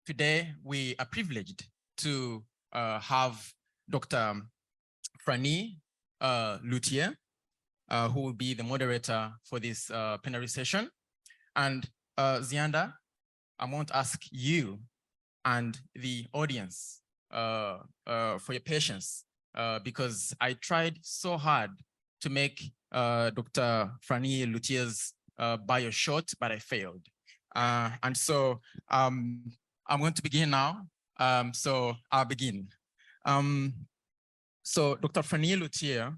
Today, we are privileged to have Dr. Frannie Leautier, who will be the moderator for this plenary session. And Zianda, I want to ask you and the audience for your patience, because I tried so hard to make Dr. Frannie Leautier's bio short, but I failed. And so I'm going to begin now. So I'll begin. So Dr. Frannie Leautier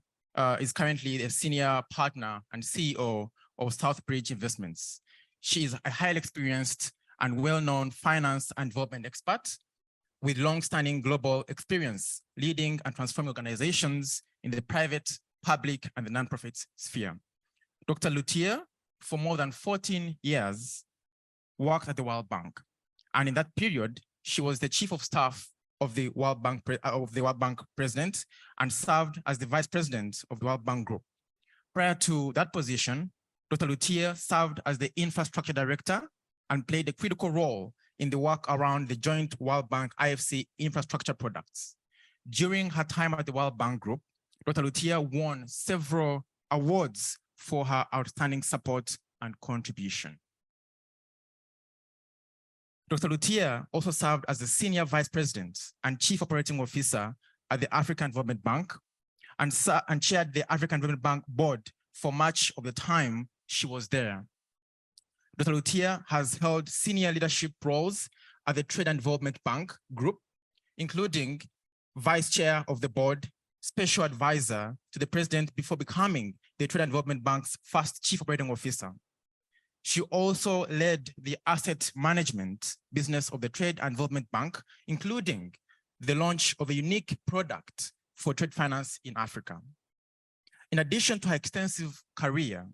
is currently a senior partner and CEO of Southbridge Investments. She is a highly experienced and well-known finance and development expert with long-standing global experience leading and transforming organizations in the private, public, and the nonprofit sphere. Dr. Leautier, for more than 14 years, worked at the World Bank. And in that period, she was the chief of staff of the World Bank president and served as the vice president of the World Bank Group. Prior to that position, Dr. Leautier served as the infrastructure director and played a critical role in the work around the joint World Bank IFC infrastructure products. During her time at the World Bank Group, Dr. Leautier won several awards for her outstanding support and contribution. Dr. Leautier also served as the Senior Vice President and Chief Operating Officer at the African Development Bank and chaired the African Development Bank board for much of the time she was there. Dr. Leautier has held senior leadership roles at the Trade and Development Bank Group, including Vice Chair of the Board, Special Advisor to the President before becoming the Trade and Development Bank's first Chief Operating Officer. She also led the asset management business of the Trade and Development Bank, including the launch of a unique product for trade finance in Africa. In addition to her extensive career,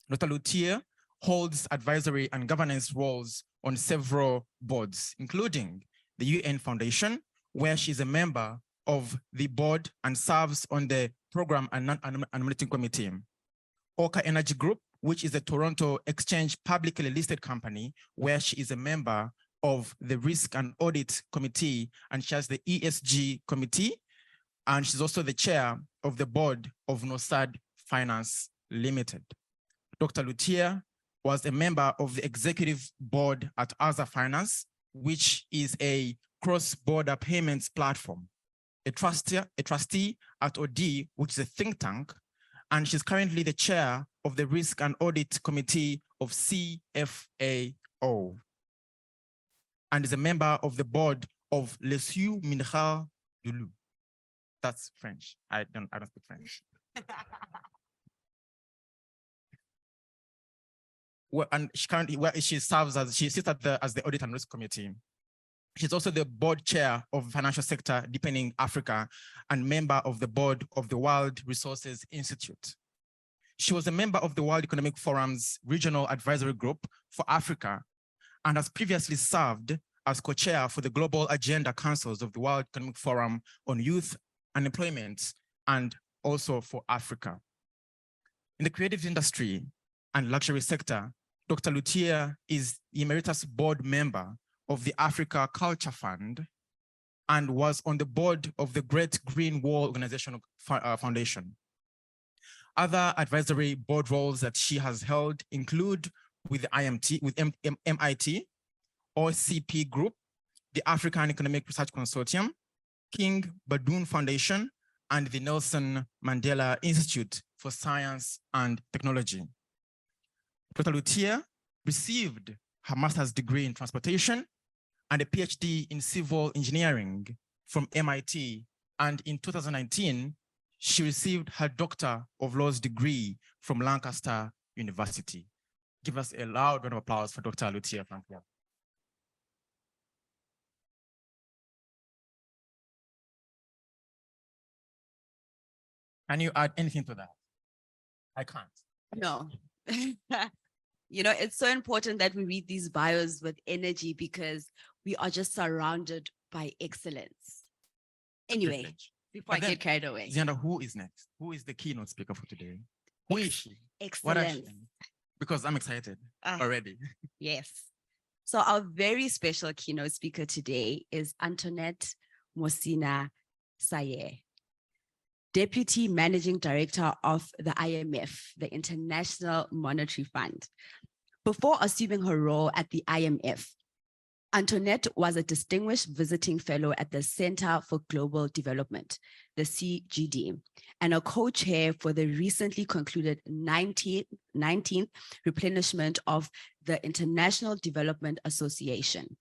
Dr. Leautier holds advisory and governance roles on several boards, including the UN Foundation, where she's a member of the board and serves on the Program and Nominating Committee. Orca Energy Group, which is a Toronto Exchange publicly listed company, where she is a member of the Risk and Audit Committee, and she has the ESG Committee, and she's also the chair of the board of Nosad Finance Limited. Dr. Leautier was a member of the executive board at Aza Finance, which is a cross-border payments platform, a trustee at OD, which is a think tank, and she's currently the chair of the Risk and Audit Committee of CFAO, and is a member of the board of Les Cieux Mineral de l'Eau. That's French. I don't speak French. And she currently, she serves as, she sits as the Audit and Risk Committee. She's also the board chair of Financial Sector Deepening Africa and member of the board of the World Resources Institute. She was a member of the World Economic Forum's Regional Advisory Group for Africa and has previously served as co-chair for the Global Agenda Councils of the World Economic Forum on Youth and Employment and also for Africa. In the creative industry and luxury sector, Dr. Leautier is the emeritus board member of the Africa Culture Fund and was on the board of the Great Green Wall Organization Foundation. Other advisory board roles that she has held include with MIT, OCP Group, the African Economic Research Consortium, King Badoon Foundation, and the Nelson Mandela Institute for Science and Technology. Dr. Leautier received her master's degree in transportation and a PhD in civil engineering from MIT. And in 2019, she received her Doctor of Laws degree from Lancaster University. Give us a loud round of applause for Dr. Leautier. Can you add anything to that? I can't. No. You know, it's so important that we read these bios with energy because we are just surrounded by excellence. Anyway, before I get carried away. Zianda, who is next? Who is the keynote speaker for today? Who is she? Excellence. What is she? Because I'm excited already. Yes. So our very special keynote speaker today is Antoinette Monsio Sayeh, Deputy Managing Director of the IMF, the International Monetary Fund. Before assuming her role at the IMF, Antoinette was a distinguished visiting fellow at the Center for Global Development, the CGD, and a co-chair for the recently concluded 19th replenishment of the International Development Association,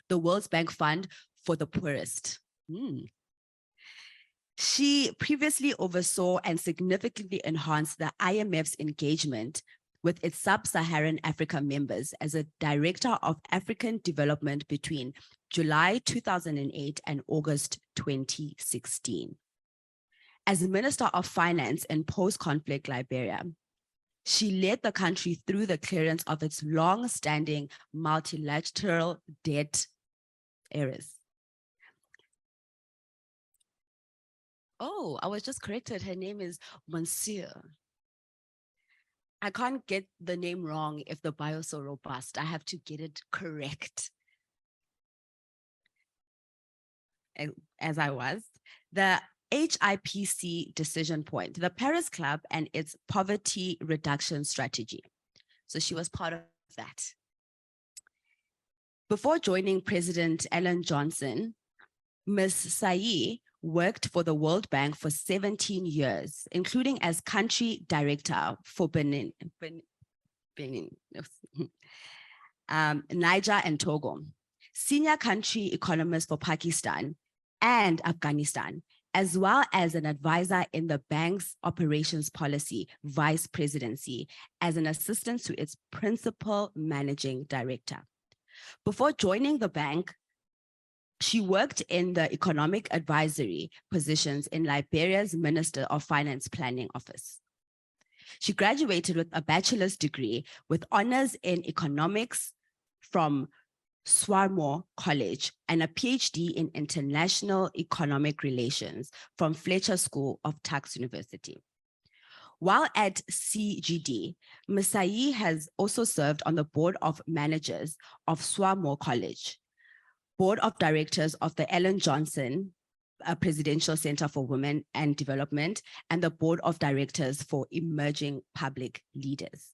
the World Bank Fund for the Poorest. She previously oversaw and significantly enhanced the IMF's engagement with its sub-Saharan Africa members as a director of African development between July 2008 and August 2016. As Minister of Finance in post-conflict Liberia, she led the country through the clearance of its long-standing multilateral debt arrears. Oh, I was just corrected. Her name is Monsio. I can't get the name wrong if the bio is so robust. I have to get it correct. As I was, the HIPC Decision Point, the Paris Club and its poverty reduction strategy. So she was part of that. Before joining President Ellen Johnson, Ms. Sayeh worked for the World Bank for 17 years, including as country director for Benin, Niger and Togo, senior country economist for Pakistan and Afghanistan, as well as an advisor in the bank's operations policy vice presidency as an assistant to its principal managing director. Before joining the bank, she worked in the economic advisory positions in Liberia's Minister of Finance Planning Office. She graduated with a bachelor's degree with honors in economics from Swarthmore College and a PhD in international economic relations from Fletcher School of Tufts University. While at CGD, Ms. Sayeh has also served on the board of managers of Swarthmore College, board of directors of the Ellen Johnson Presidential Center for Women and Development, and the board of directors for emerging public leaders.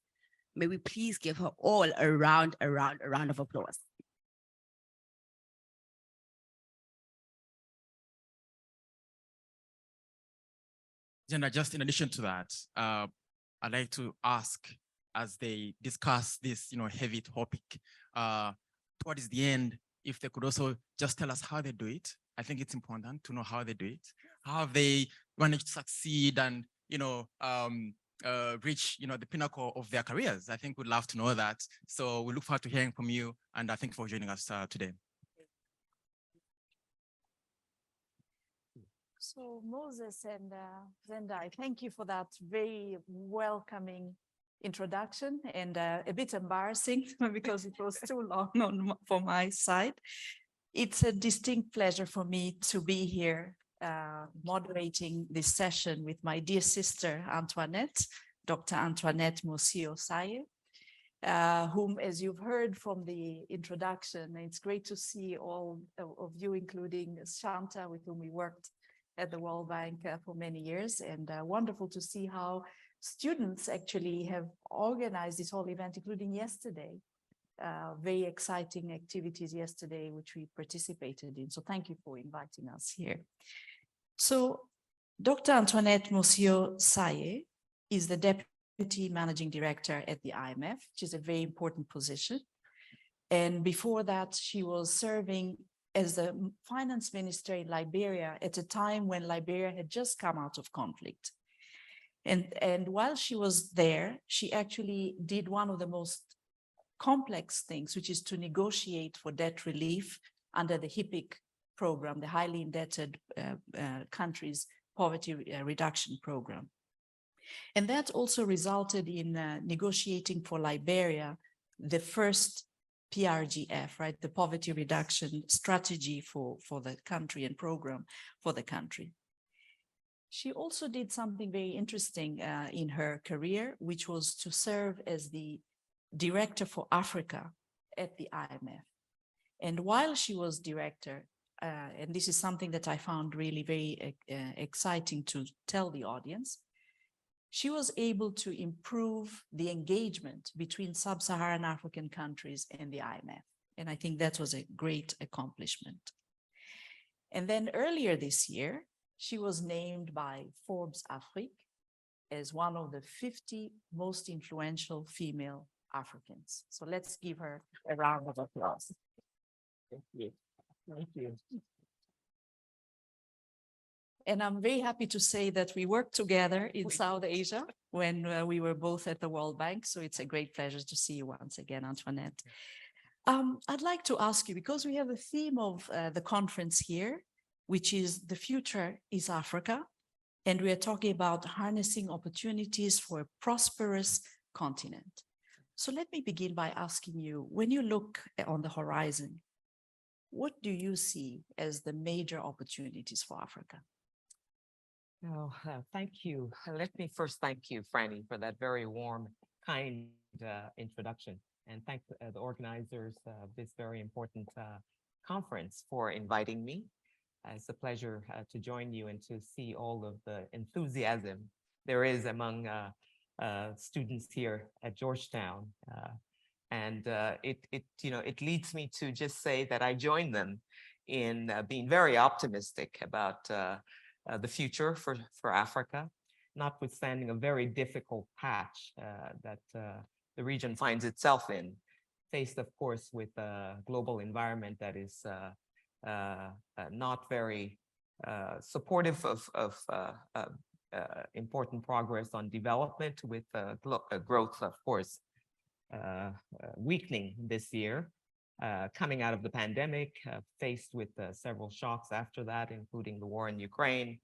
May we please give her all a round of applause. Jenna, just in addition to that, I'd like to ask, as they discuss this, heavy topic, towards the end, if they could also just tell us how they do it. I think it's important to know how they do it, how they manage to succeed and, reach, the pinnacle of their careers. I think we'd love to know that. So we look forward to hearing from you, and I thank you for joining us today. So Moses and Zendai, thank you for that very welcoming introduction, and a bit embarrassing because it was too long for my side. It's a distinct pleasure for me to be here moderating this session with my dear sister Antoinette, Dr. Antoinette Monsio Sayeh, whom, as you've heard from the introduction, it's great to see all of you, including Shanta, with whom we worked at the World Bank for many years, and wonderful to see how students actually have organized this whole event, including yesterday. Very exciting activities yesterday, which we participated in. So thank you for inviting us here. So Dr. Antoinette Monsio Sayeh is the Deputy Managing Director at the IMF, which is a very important position. And before that, she was serving as the finance minister in Liberia at a time when Liberia had just come out of conflict. And while she was there, she actually did one of the most complex things, which is to negotiate for debt relief under the HIPC program, the highly indebted countries' poverty reduction program. And that also resulted in negotiating for Liberia the first PRGF, right, the poverty reduction strategy for the country and program for the country. She also did something very interesting in her career, which was to serve as the director for Africa at the IMF. And while she was director, and this is something that I found really very exciting to tell the audience, she was able to improve the engagement between sub-Saharan African countries and the IMF. And I think that was a great accomplishment. And then earlier this year, she was named by Forbes Afrique as one of the 50 most influential female Africans. So let's give her a round of applause. Thank you. Thank you. And I'm very happy to say that we worked together in South Asia when we were both at the World Bank. So it's a great pleasure to see you once again, Antoinette. I'd like to ask you, because we have a theme of the conference here, which is the future is Africa. And we are talking about harnessing opportunities for a prosperous continent. So let me begin by asking you, when you look on the horizon, what do you see as the major opportunities for Africa? Oh, thank you. Let me first thank you, Frannie, for that very warm, kind introduction. And thank the organizers of this very important conference for inviting me. It's a pleasure to join you and to see all of the enthusiasm there is among students here at Georgetown. It leads me to just say that I join them in being very optimistic about the future for Africa, notwithstanding a very difficult patch that the region finds itself in, faced, of course, with a global environment that is not very supportive of important progress on development, with growth, of course, weakening this year, coming out of the pandemic, faced with several shocks after that, including the war in Ukraine,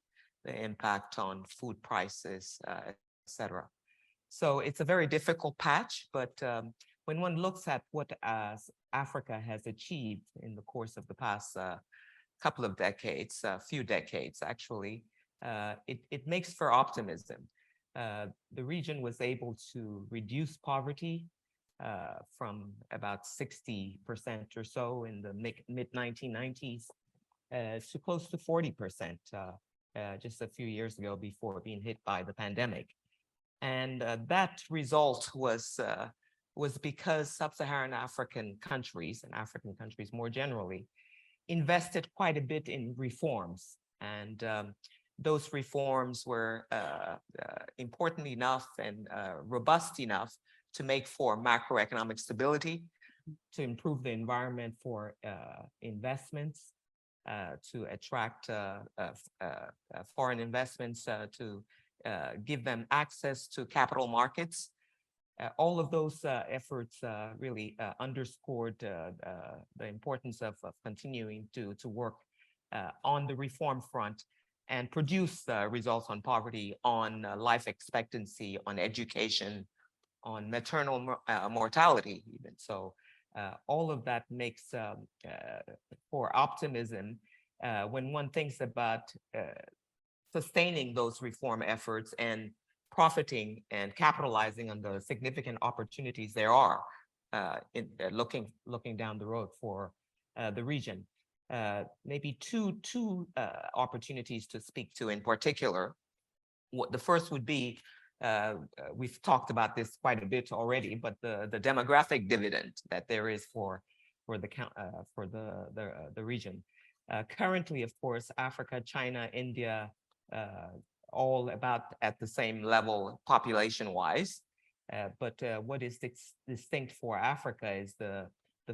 the impact on food prices, etc. So it's a very difficult patch, but when one looks at what Africa has achieved in the course of the past couple of decades, few decades actually, it makes for optimism. The region was able to reduce poverty from about 60% or so in the mid-1990s to close to 40% just a few years ago before being hit by the pandemic. And that result was because sub-Saharan African countries, and African countries more generally, invested quite a bit in reforms. And those reforms were important enough and robust enough to make for macroeconomic stability, to improve the environment for investments, to attract foreign investments, to give them access to capital markets. All of those efforts really underscored the importance of continuing to work on the reform front and produce results on poverty, on life expectancy, on education, on maternal mortality even. So all of that makes for optimism when one thinks about sustaining those reform efforts and profiting and capitalizing on the significant opportunities there are in looking down the road for the region. Maybe two opportunities to speak to in particular. The first would be, we've talked about this quite a bit already, but the demographic dividend that there is for the region. Currently, of course, Africa, China, India, all about at the same level population-wise. But what is distinct for Africa is the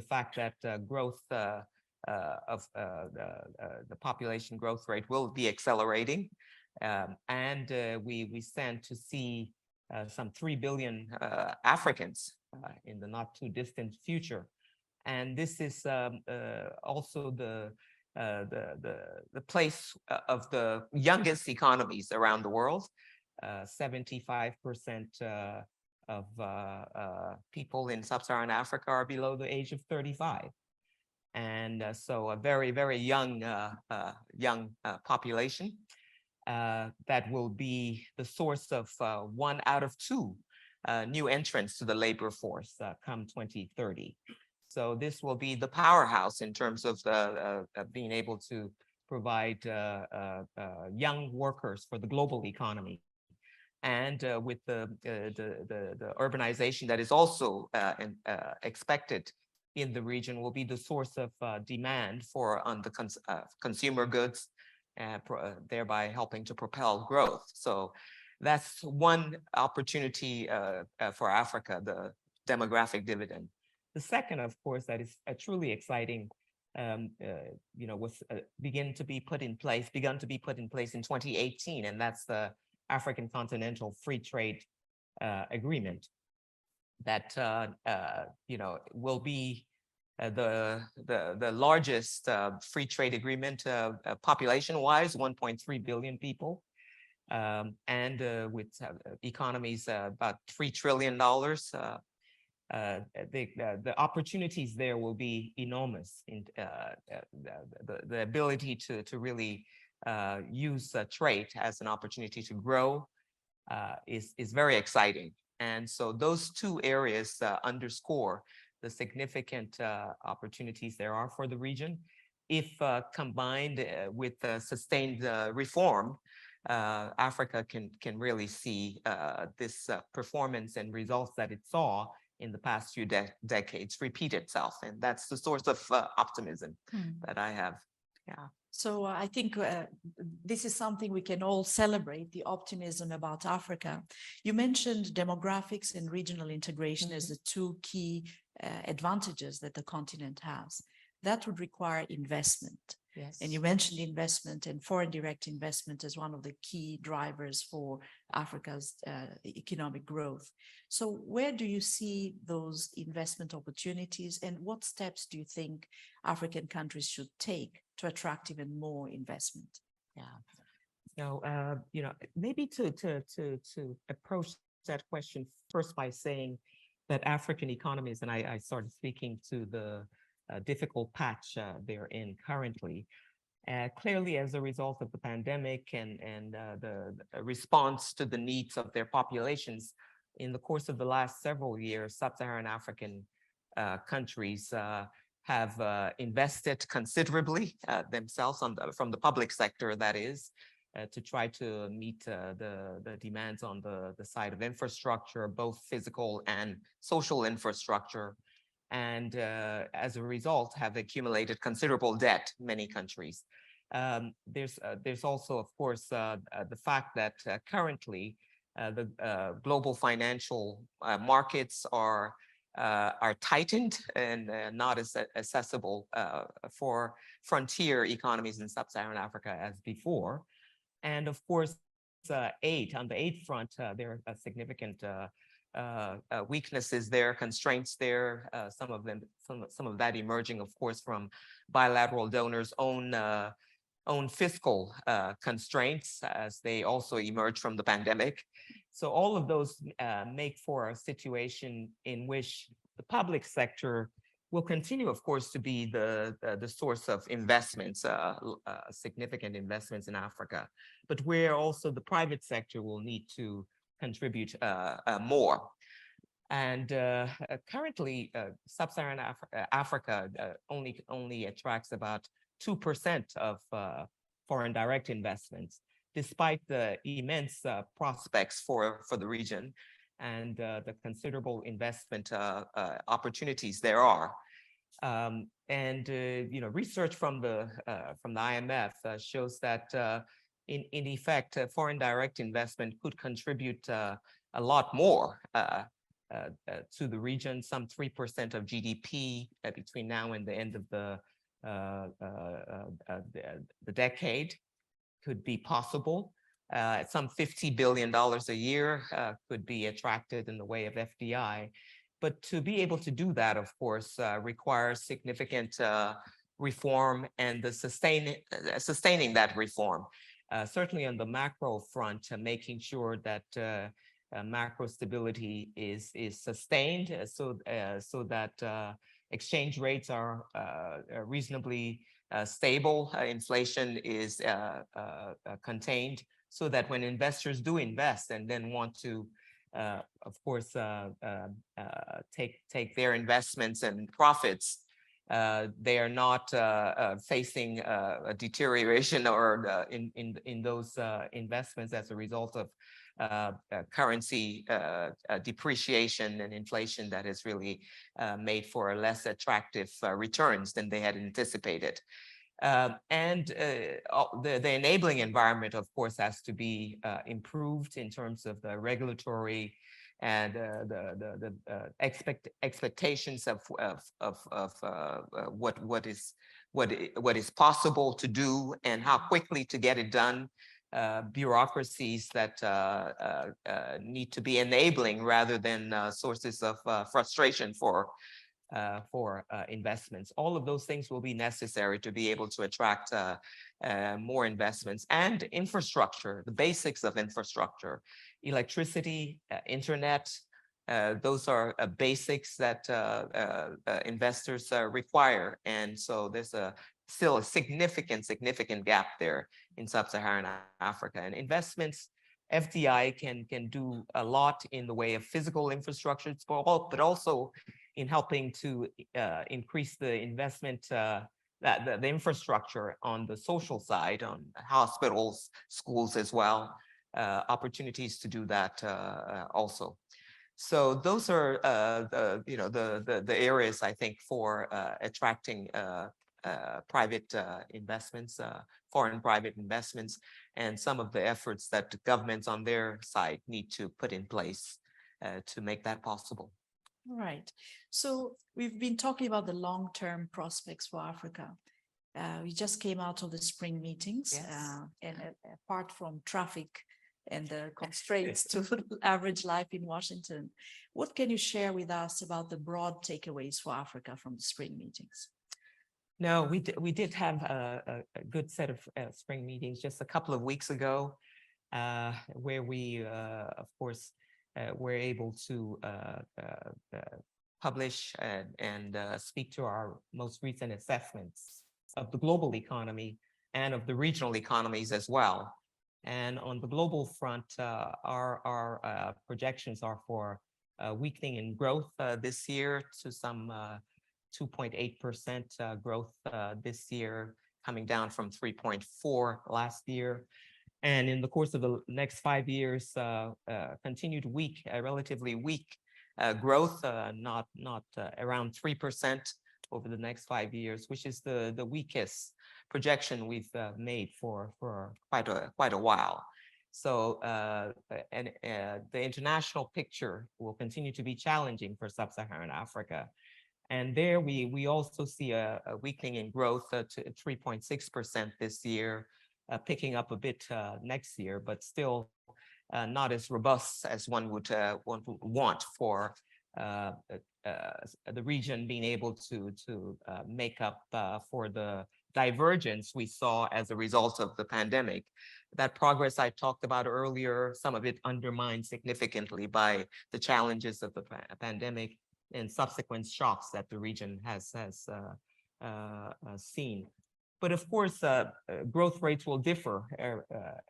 fact that growth of the population growth rate will be accelerating. And we stand to see some 3 billion Africans in the not too distant future. And this is also the place of the youngest economies around the world. 75% of people in sub-Saharan Africa are below the age of 35. And so a very, very young population that will be the source of 1 out of 2 new entrants to the labor force come 2030. So this will be the powerhouse in terms of being able to provide young workers for the global economy. And with the urbanization that is also expected in the region, will be the source of demand for on the consumer goods, thereby helping to propel growth. So that's one opportunity for Africa, the demographic dividend. The second, of course, that is truly exciting, was begun to be put in place in 2018, and that's the African Continental Free Trade Agreement that will be the largest free trade agreement population-wise, 1.3 billion people, and with economies about $3 trillion. The opportunities there will be enormous. In the ability to really use trade as an opportunity to grow is very exciting. And so those two areas underscore the significant opportunities there are for the region. If combined with sustained reform, Africa can really see this performance and results that it saw in the past few decades repeat itself. And that's the source of optimism that I have. Yeah. So I think this is something we can all celebrate, the optimism about Africa. You mentioned demographics and regional integration as the two key advantages that the continent has. That would require investment. Yes. And you mentioned investment and foreign direct investment as one of the key drivers for Africa's economic growth. So where do you see those investment opportunities, and what steps do you think African countries should take to attract even more investment? Yeah. So, maybe to approach that question first by saying that African economies, and I started speaking to the difficult patch they're in currently. Clearly, as a result of the pandemic and the response to the needs of their populations, in the course of the last several years, sub-Saharan African countries have invested considerably themselves from the public sector, that is, to try to meet the demands on the side of infrastructure, both physical and social infrastructure. And as a result, have accumulated considerable debt, many countries. There's also, of course, the fact that currently the global financial markets are tightened and not as accessible for frontier economies in sub-Saharan Africa as before. And of course, on the aid front, there are significant weaknesses there, constraints there. Some of that emerging, of course, from bilateral donors' own fiscal constraints as they also emerge from the pandemic. So all of those make for a situation in which the public sector will continue, of course, to be the source of investments, significant investments in Africa, but where also the private sector will need to contribute more. And currently, sub-Saharan Africa only attracts about 2% of foreign direct investments, despite the immense prospects for the region and the considerable investment opportunities there are. Research from the IMF shows that in effect, foreign direct investment could contribute a lot more to the region, some 3% of GDP between now and the end of the decade could be possible. Some $50 billion a year could be attracted in the way of FDI. But to be able to do that, of course, requires significant reform and the sustaining that reform. Certainly on the macro front, making sure that macro stability is sustained so that exchange rates are reasonably stable, inflation is contained, so that when investors do invest and then want to of course, take their investments and profits, they are not facing a deterioration or in those investments as a result of currency depreciation and inflation that has really made for less attractive returns than they had anticipated. The enabling environment, of course, has to be improved in terms of the regulatory and the expectations of what is possible to do and how quickly to get it done. Bureaucracies that need to be enabling rather than sources of frustration for investments. All of those things will be necessary to be able to attract more investments and infrastructure, the basics of infrastructure, electricity, internet. Those are basics that investors require. And so there's still a significant gap there in sub-Saharan Africa. And investments, FDI can do a lot in the way of physical infrastructure, but also in helping to increase the investment, the infrastructure on the social side, on hospitals, schools as well, opportunities to do that also. So those are the areas I think for attracting private investments, foreign private investments, and some of the efforts that the governments on their side need to put in place to make that possible. Right. So we've been talking about the long-term prospects for Africa. We just came out of the spring meetings, Yes. And apart from traffic and the constraints to average life in Washington, what can you share with us about the broad takeaways for Africa from the spring meetings? No, we did have a good set of spring meetings just a couple of weeks ago, where we, of course, were able to publish and speak to our most recent assessments of the global economy and of the regional economies as well. And on the global front, our projections are for weakening in growth this year to some 2.8% growth this year, coming down from 3.4 last year. And in the course of the next 5 years, continued weak, relatively weak growth, not around 3% over the next 5 years, which is the weakest projection we've made for quite a while. So the international picture will continue to be challenging for sub-Saharan Africa. And there we also see a weakening in growth to 3.6% this year, picking up a bit next year, but still not as robust as one would want for the region being able to make up for the divergence we saw as a result of the pandemic. That progress I talked about earlier, some of it undermined significantly by the challenges of the pandemic and subsequent shocks that the region has seen. But of course, growth rates will differ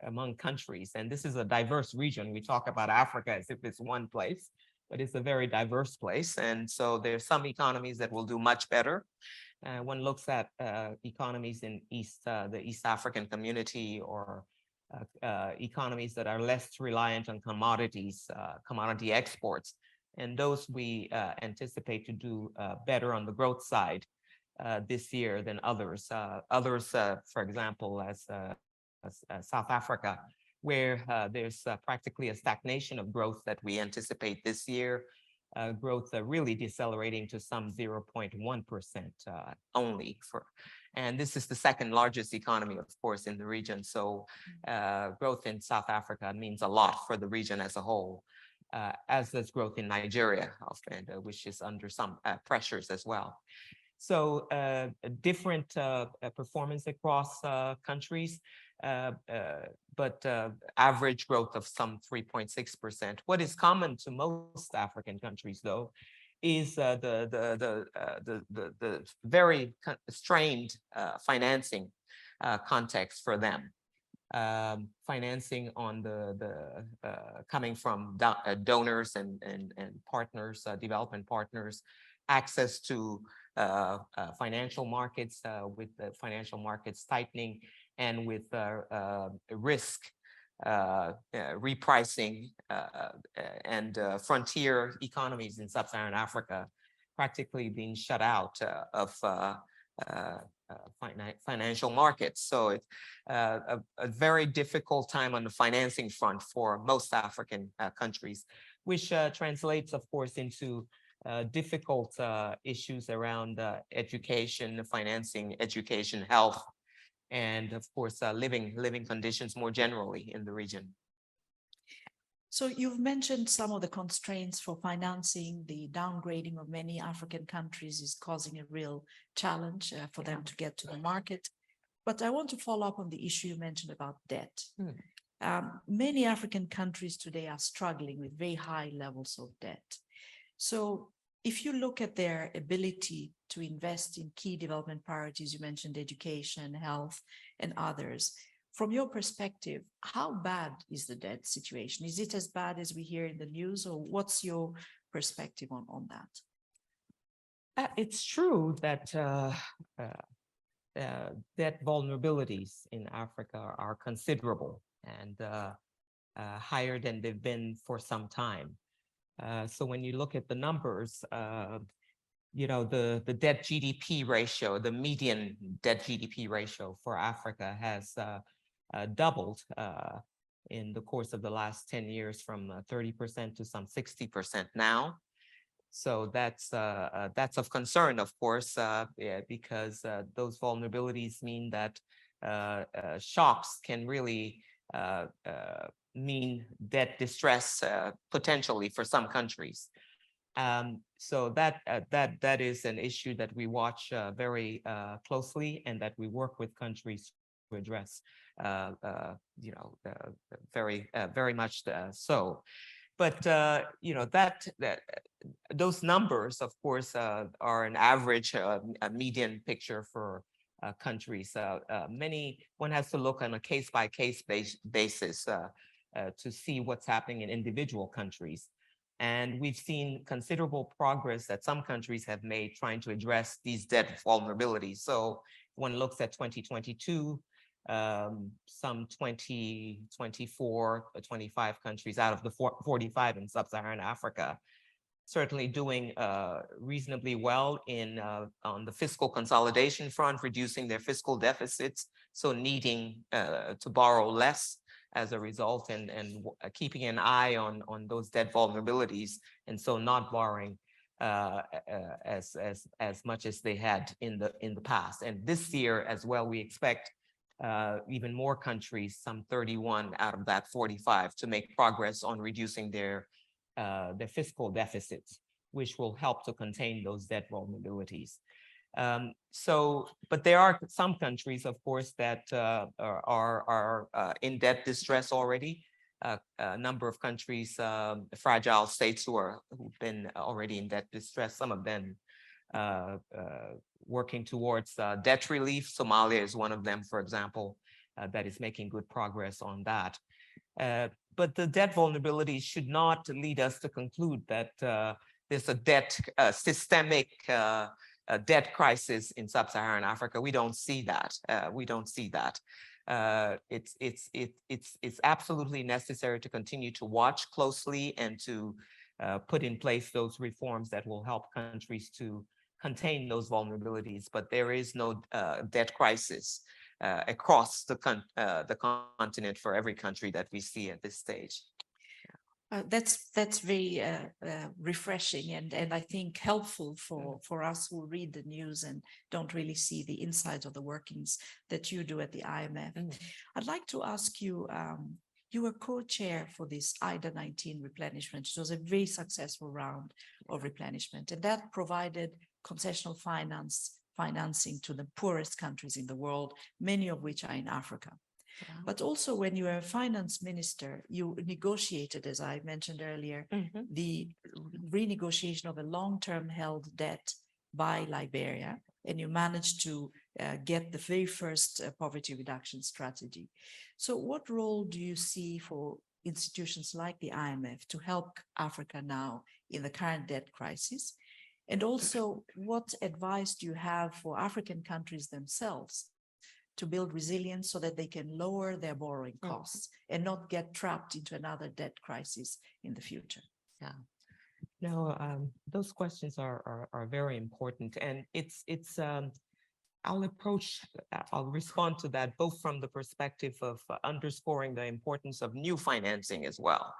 among countries. And this is a diverse region. We talk about Africa as if it's one place, but it's a very diverse place. And so there's some economies that will do much better. One looks at economies in the East African community, or economies that are less reliant on commodities, commodity exports. And those we anticipate to do better on the growth side this year than others. For example, as South Africa, where there's practically a stagnation of growth that we anticipate this year, growth really decelerating to some 0.1% only. And this is the second largest economy, of course, in the region. So growth in South Africa means a lot for the region as a whole, as does growth in Nigeria, which is under some pressures as well. So different performance across countries, but average growth of some 3.6%. What is common to most African countries, though, is the very strained financing context for them. financing on the coming from donors and partners, development partners, access to financial markets with the financial markets tightening, and with risk repricing and frontier economies in sub-Saharan Africa practically being shut out of financial markets. So it's a very difficult time on the financing front for most African countries, which translates, of course, into difficult issues around education, financing, education, health, and of course, living conditions more generally in the region. So you've mentioned some of the constraints for financing. The downgrading of many African countries is causing a real challenge for them to get to the market. But I want to follow up on the issue you mentioned about debt. Many African countries today are struggling with very high levels of debt. So if you look at their ability to invest in key development priorities, you mentioned education, health, and others. From your perspective, how bad is the debt situation? Is it as bad as we hear in the news, or what's your perspective on that? It's true that debt vulnerabilities in Africa are considerable and higher than they've been for some time. So when you look at the numbers, you know, the debt GDP ratio, the median debt GDP ratio for Africa has doubled in the course of the last 10 years, from 30% to some 60% now. So that's of concern, of course, because those vulnerabilities mean that shocks can really mean debt distress potentially for some countries. So that is an issue that we watch very closely, and that we work with countries to address, you know, very much so. But you know, that those numbers, of course, are an average, a median picture for countries. One has to look on a case-by-case basis to see what's happening in individual countries. And we've seen considerable progress that some countries have made trying to address these debt vulnerabilities. So one looks at 2022, some 24, 25 countries out of the 45 in sub-Saharan Africa certainly doing reasonably well in on the fiscal consolidation front, reducing their fiscal deficits, so needing to borrow less as a result, and keeping an eye on those debt vulnerabilities, and so not borrowing as much as they had in the past. And this year as well, we expect even more countries, some 31 out of that 45, to make progress on reducing their fiscal deficits, which will help to contain those debt vulnerabilities. But there are some countries, of course, that are in debt distress already. A number of countries, fragile states who've been already in debt distress, some of them working towards debt relief. Somalia is one of them, for example, that is making good progress on that. But the debt vulnerability should not lead us to conclude that there's a systemic debt crisis in sub-Saharan Africa. We don't see that. It's absolutely necessary to continue to watch closely and to put in place those reforms that will help countries to contain those vulnerabilities. But there is no debt crisis across the continent for every country that we see at this stage. That's very refreshing and I think helpful for us who read the news and don't really see the insides of the workings that you do at the IMF. I'd like to ask you, you were co-chair for this IDA-19 replenishment. It was a very successful round of replenishment, and that provided concessional financing to the poorest countries in the world, many of which are in Africa. But also when you were a finance minister, you negotiated, as I mentioned earlier, the renegotiation of a long-term held debt by Liberia, and you managed to get the very first poverty reduction strategy. So what role do you see for institutions like the IMF to help Africa now in the current debt crisis? And also, what advice do you have for African countries themselves to build resilience so that they can lower their borrowing costs and not get trapped into another debt crisis in the future? Yeah. No, those questions are very important, and I'll respond to that both from the perspective of underscoring the importance of new financing as well.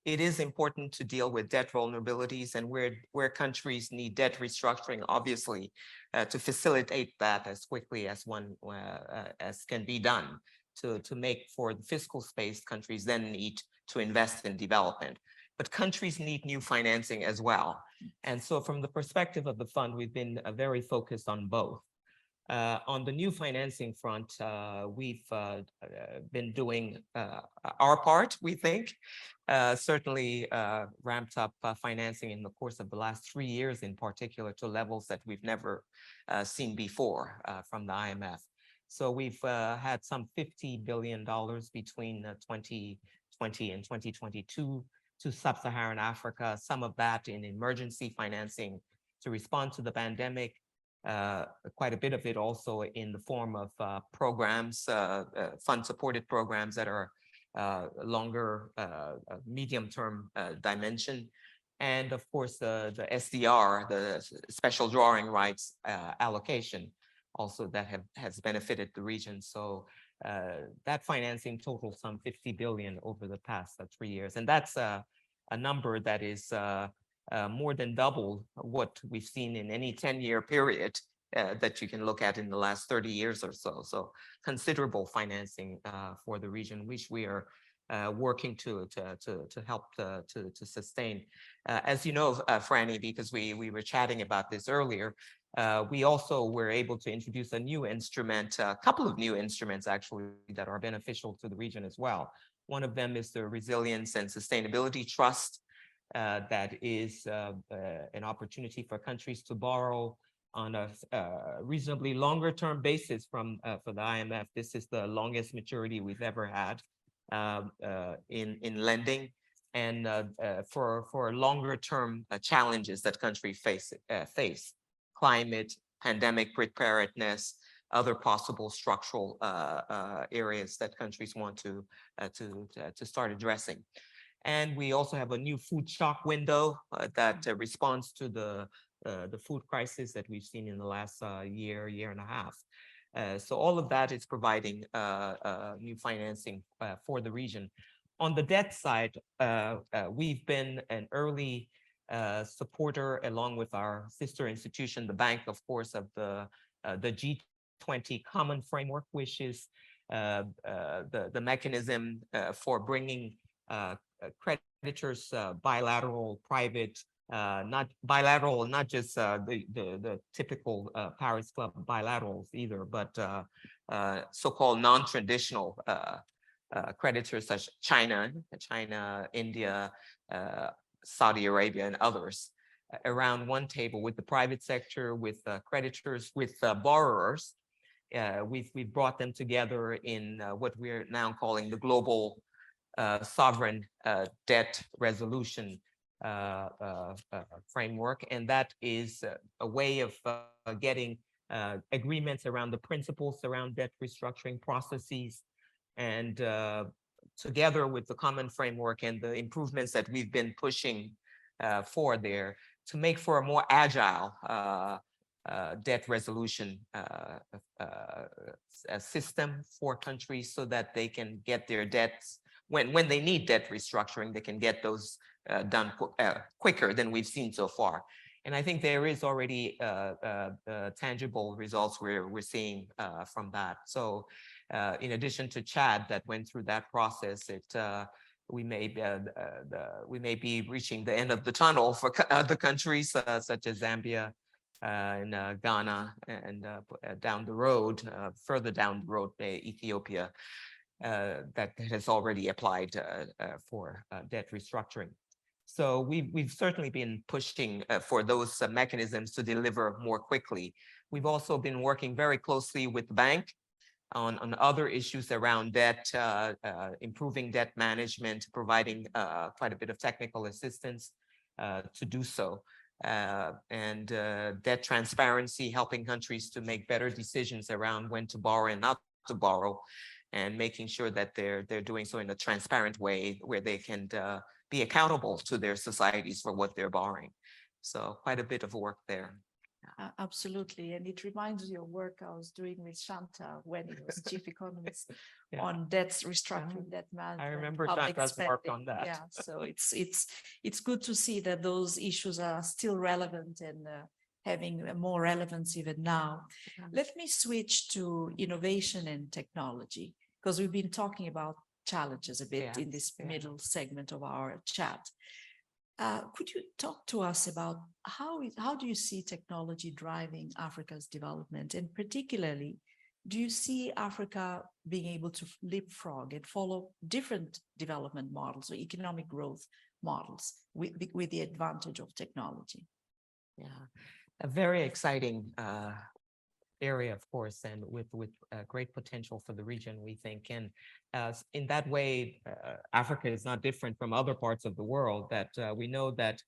It is important to deal with debt vulnerabilities, and where countries need debt restructuring, obviously, to facilitate that as quickly as as can be done to make for the fiscal space countries then need to invest in development. But countries need new financing as well. And so from the perspective of the fund, we've been very focused on both. On the new financing front, we've been doing our part, we think. Certainly ramped up financing in the course of the last 3 years, in particular, to levels that we've never seen before from the IMF. So we've had some $50 billion between 2020 and 2022 to sub-Saharan Africa, some of that in emergency financing to respond to the pandemic. Quite a bit of it also in the form of programs, fund-supported programs that are longer, medium-term dimension. And of course, the SDR, the special drawing rights allocation, also that has benefited the region. So that financing totals some 50 billion over the past 3 years. And that's a number that is more than double what we've seen in any 10-year period that you can look at in the last 30 years or so. So considerable financing for the region, which we are working to help to sustain. As you know, Frannie, because we were chatting about this earlier, we also were able to introduce a new instrument, a couple of new instruments actually that are beneficial to the region as well. One of them is the Resilience and Sustainability Trust. That is an opportunity for countries to borrow on a reasonably longer term basis for the IMF. This is the longest maturity we've ever had in lending, and for longer term challenges that countries face, climate, pandemic preparedness, other possible structural areas that countries want to start addressing. And we also have a new food shock window that responds to the food crisis that we've seen in the last year and a half. So all of that is providing new financing for the region. On the debt side, we've been an early supporter, along with our sister institution, the Bank, of course, of the G20 Common Framework, which is the mechanism for bringing creditors, bilateral, private, not bilateral, not just the typical Paris Club bilaterals either, but so-called non-traditional creditors such as China, India, Saudi Arabia, and others around one table with the private sector, with creditors, with borrowers. We've brought them together in what we're now calling the global sovereign debt resolution framework, and that is a way of getting agreements around the principles around debt restructuring processes, and together with the common framework and the improvements that we've been pushing for there, to make for a more agile debt resolution system for countries, so that they can get their debts when they need debt restructuring, they can get those done quicker than we've seen so far. And I think there is already tangible results we're seeing from that. So in addition to Chad that went through that process, we may be reaching the end of the tunnel for other countries such as Zambia and Ghana, and down the road, further down the road, Ethiopia, that has already applied for debt restructuring. So we've certainly been pushing for those mechanisms to deliver more quickly. We've also been working very closely with the bank on other issues around debt, improving debt management, providing quite a bit of technical assistance to do so. And debt transparency, helping countries to make better decisions around when to borrow and not to borrow, and making sure that they're doing so in a transparent way where they can be accountable to their societies for what they're borrowing. So quite a bit of work there. Absolutely. And it reminds me of work I was doing with Shanta when he was chief economist Yeah. on debt restructuring, debt management. I remember public Shanta's work spending. on that. Yeah, so it's good to see that those issues are still relevant and having more relevance even now. Yeah. Let me switch to innovation and technology, because we've been talking about challenges a bit in this middle segment of our chat. Could you talk to us about how do you see technology driving Africa's development? And particularly, do you see Africa being able to leapfrog and follow different development models or economic growth models with the advantage of technology? Yeah, a very exciting area, of course, and with great potential for the region, we think. And in that way, Africa is not different from other parts of the world, that we know that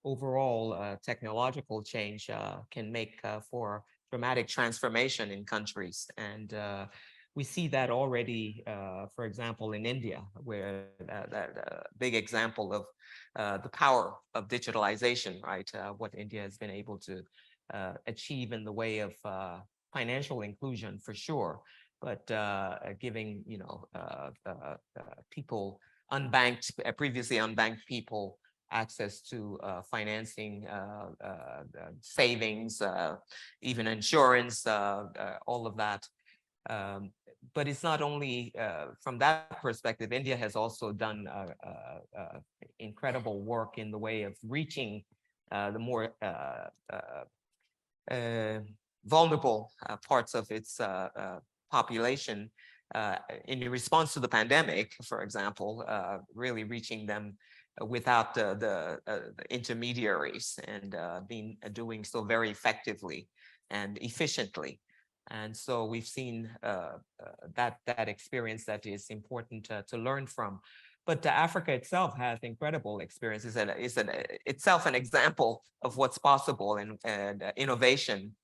overall technological change can make for dramatic transformation in countries. And we see that already, for example, in India, where that big example of the power of digitalization, right? What India has been able to achieve in the way of financial inclusion, for sure, but giving people unbanked, previously unbanked people access to financing, savings, even insurance, all of that. But it's not only from that perspective. India has also done incredible work in the way of reaching the more vulnerable parts of its population in response to the pandemic, for example, really reaching them without the intermediaries, and doing so very effectively and efficiently. And so we've seen that experience that is important to learn from. But Africa itself has incredible experiences, and is itself an example of what's possible and innovation.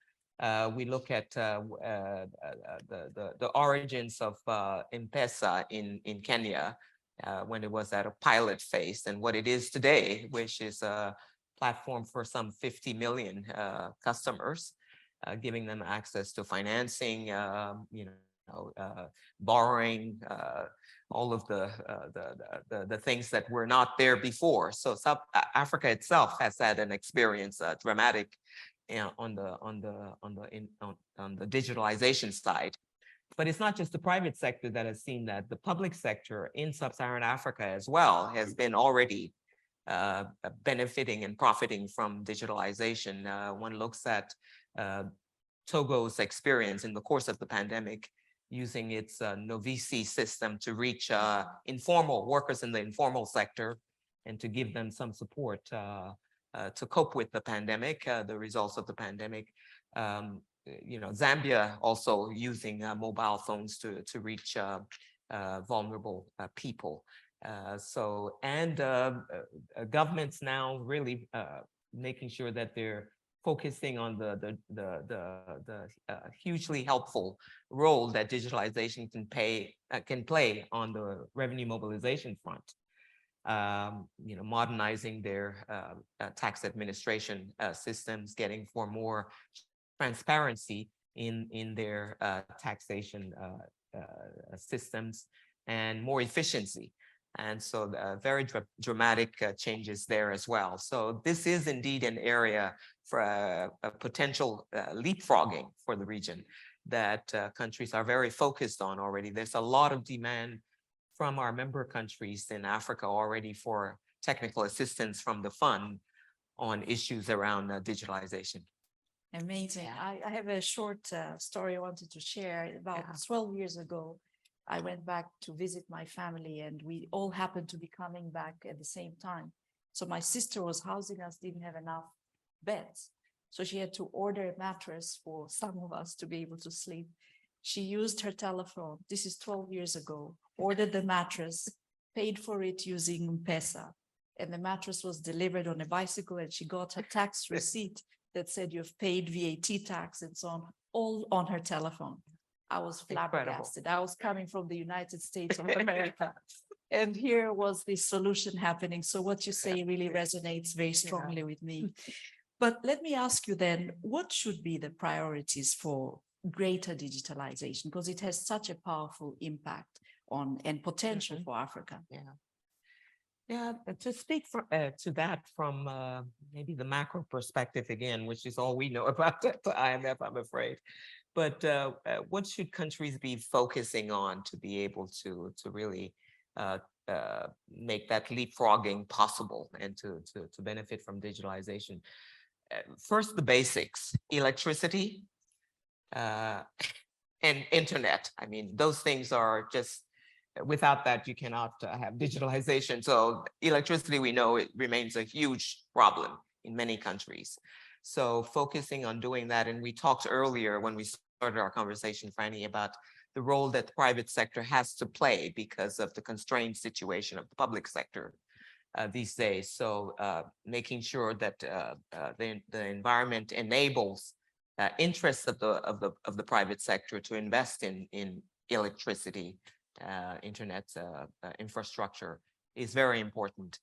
We look at the origins of M-Pesa in Kenya when it was at a pilot phase, and what it is today, which is a platform for some 50 million customers, giving them access to financing, borrowing, all of the things that were not there before. So South Africa itself has had an experience, dramatic, on the digitalization side. But it's not just the private sector that has seen that. The public sector in Sub-Saharan Africa as well has been already benefiting and profiting from digitalization. One looks at Togo's experience in the course of the pandemic, using its Novisi system to reach informal workers in the informal sector and to give them some support to cope with the pandemic, the results of the pandemic. Zambia also using mobile phones to reach vulnerable people. Governments now really making sure that they're focusing on the hugely helpful role that digitalization can play on the revenue mobilization front. Modernizing their tax administration systems, getting for more transparency in their taxation systems, and more efficiency. And so very dramatic changes there as well. So this is indeed an area for a potential leapfrogging for the region that countries are very focused on already. There's a lot of demand from our member countries in Africa already for technical assistance from the fund on issues around digitalization. Amazing. I have a short story I wanted to share. About 12 years ago, I went back to visit my family, and we all happened to be coming back at the same time. So my sister was housing us, didn't have enough beds. So she had to order a mattress for some of us to be able to sleep. She used her telephone. This is 12 years ago, ordered the mattress, paid for it using M-Pesa. And the mattress was delivered on a bicycle, and she got her tax receipt that said you've paid VAT tax and so on, all on her telephone. I was flabbergasted. I was coming from the United States of America. And here was the solution happening. So what you say really resonates very strongly with me. But let me ask you then, what should be the priorities for greater digitalization? Because it has such a powerful impact on and potential for Africa. Yeah, to speak to that from maybe the macro perspective again, which is all we know about the IMF, I'm afraid. But what should countries be focusing on to be able to really make that leapfrogging possible and to benefit from digitalization? First, the basics: electricity and internet. I mean, those things are just, without that, you cannot have digitalization. So electricity, we know it remains a huge problem in many countries. So focusing on doing that, and we talked earlier when we started our conversation, Frannie, about the role that the private sector has to play because of the constrained situation of the public sector these days. So making sure that the environment enables interests of the private sector to invest in electricity, internet infrastructure is very important.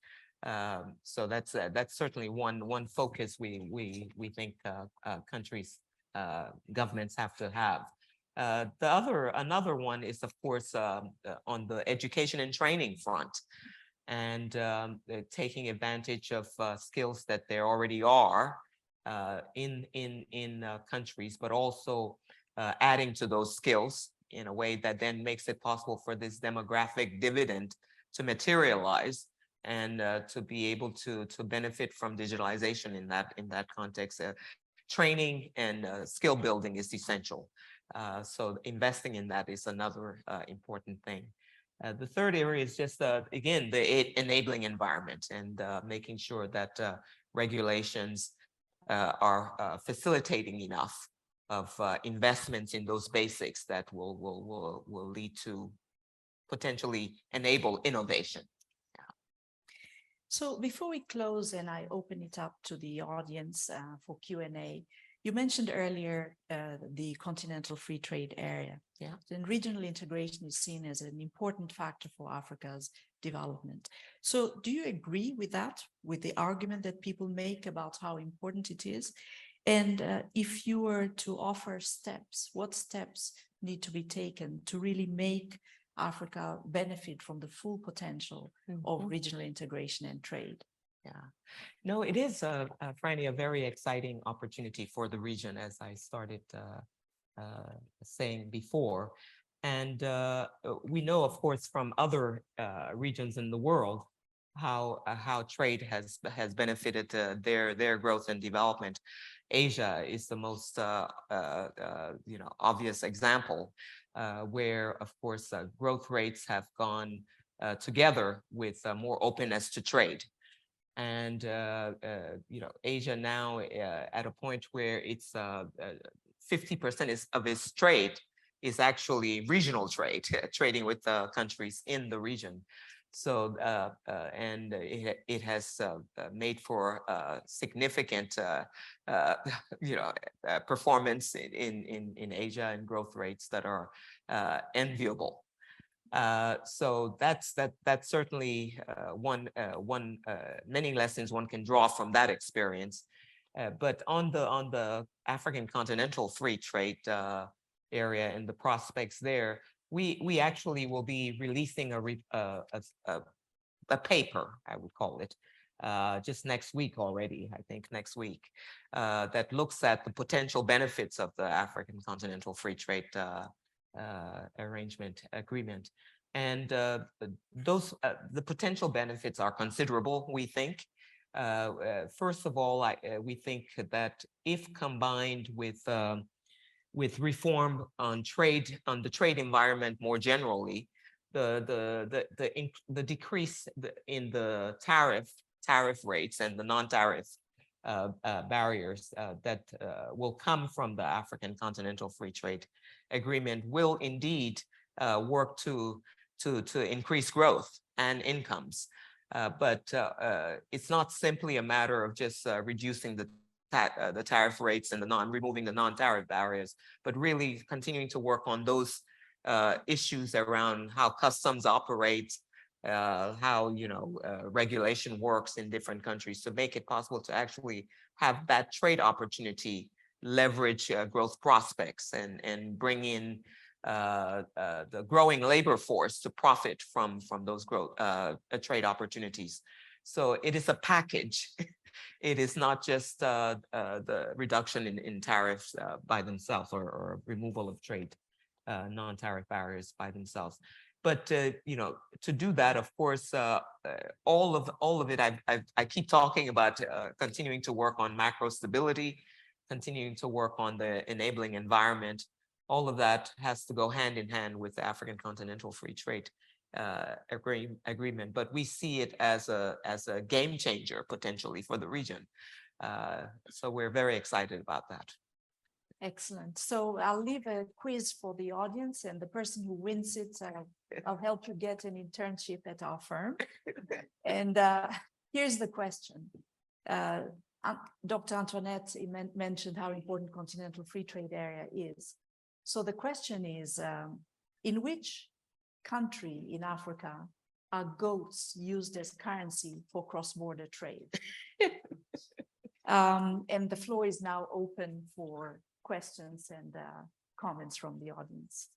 So that's certainly one focus we think countries, governments have to have. Another one is, of course, on the education and training front, and taking advantage of skills that there already are in countries, but also adding to those skills in a way that then makes it possible for this demographic dividend to materialize and to be able to benefit from digitalization in that context. Training and skill building is essential. So investing in that is another important thing. The third area is just, again, the enabling environment and making sure that regulations are facilitating enough of investments in those basics that will lead to potentially enable innovation. So before we close and I open it up to the audience for Q&A, you mentioned earlier the continental free trade area. Yeah. And regional integration is seen as an important factor for Africa's development. So do you agree with that, with the argument that people make about how important it is? And if you were to offer steps, what steps need to be taken to really make Africa benefit from the full potential of regional integration and trade? Yeah, no, it is, Frannie, a very exciting opportunity for the region, as I started saying before. And we know, of course, from other regions in the world, how trade has benefited their growth and development. Asia is the most obvious example, where, of course, growth rates have gone together with more openness to trade. And Asia now at a point where it's 50% of its trade is actually regional trade, trading with countries in the region. So and it has made for significant performance in Asia and growth rates that are enviable. So that's certainly many lessons one can draw from that experience. But on the African continental free trade area and the prospects there, we actually will be releasing a paper, I would call it, just next week already, I think next week, that looks at the potential benefits of the African continental free trade agreement. And those the potential benefits are considerable, we think. First of all, we think that if combined with reform on trade, on the trade environment more generally, the decrease in the tariff rates and the non-tariff barriers that will come from the African Continental Free Trade Agreement will indeed work to increase growth and incomes. But it's not simply a matter of just reducing the tariff rates and removing the non-tariff barriers, but really continuing to work on those issues around how customs operate, how regulation works in different countries to make it possible to actually have that trade opportunity leverage growth prospects and bring in the growing labor force to profit from those growth trade opportunities. So it is a package. It is not just the reduction in tariffs by themselves or removal of trade non-tariff barriers by themselves. But to do that, of course, all of it, I keep talking about continuing to work on macro stability, continuing to work on the enabling environment. All of that has to go hand in hand with the African Continental Free Trade Agreement. But we see it as a game changer potentially for the region. So we're very excited about that. Excellent. So I'll leave a quiz for the audience, and the person who wins it, I'll help you get an internship at our firm. And here's the question. Dr. Antoinette mentioned how important Continental Free Trade Area is. So the question is, in which country in Africa are goats used as currency for cross-border trade? And the floor is now open for questions and comments from the audience.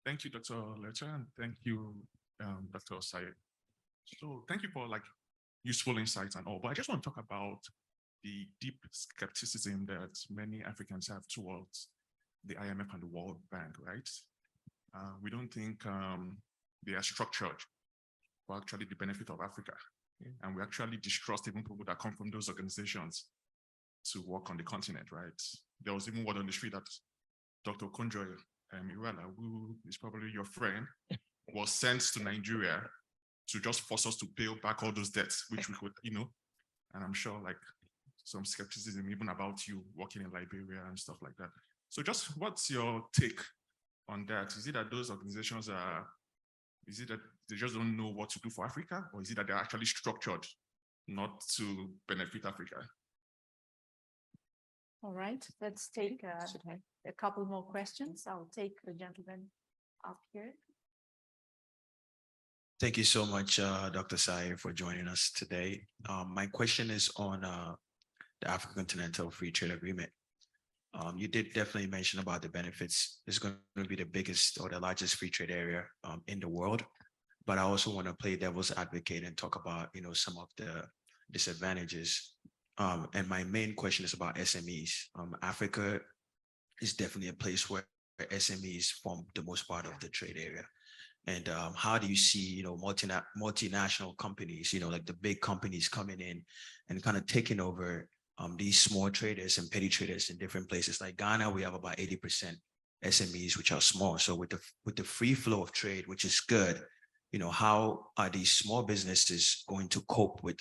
Thank you, Dr. Leautier, and thank you, Dr. Sayeh. So thank you for useful insights and all, but I just want to talk about the deep skepticism that many Africans have towards the IMF and the World Bank, right? We don't think they are structured for actually the benefit of Africa. And we actually distrust even people that come from those organizations to work on the continent, right? There was even word on the street that Dr. Konjo Iweala, who is probably your friend, was sent to Nigeria to just force us to pay back all those debts, which we could, and I'm sure some skepticism even about you working in Liberia and stuff like that. So just what's your take on that? Is it that those organizations is it that they just don't know what to do for Africa, or is it that they're actually structured not to benefit Africa? All right, let's take a couple more questions. I'll take the gentleman up here. Thank you so much, Dr. Sayeh, for joining us today. My question is on the African Continental Free Trade Agreement. You did definitely mention about the benefits. It's going to be the biggest or the largest free trade area in the world. But I also want to play devil's advocate and talk about, some of the disadvantages. And my main question is about SMEs. Africa is definitely a place where SMEs form the most part of the trade area. And how do you see, multinational companies, like the big companies coming in and kind of taking over these small traders and petty traders in different places? Like Ghana, we have about 80% SMEs, which are small. So with the free flow of trade, which is good, how are these small businesses going to cope with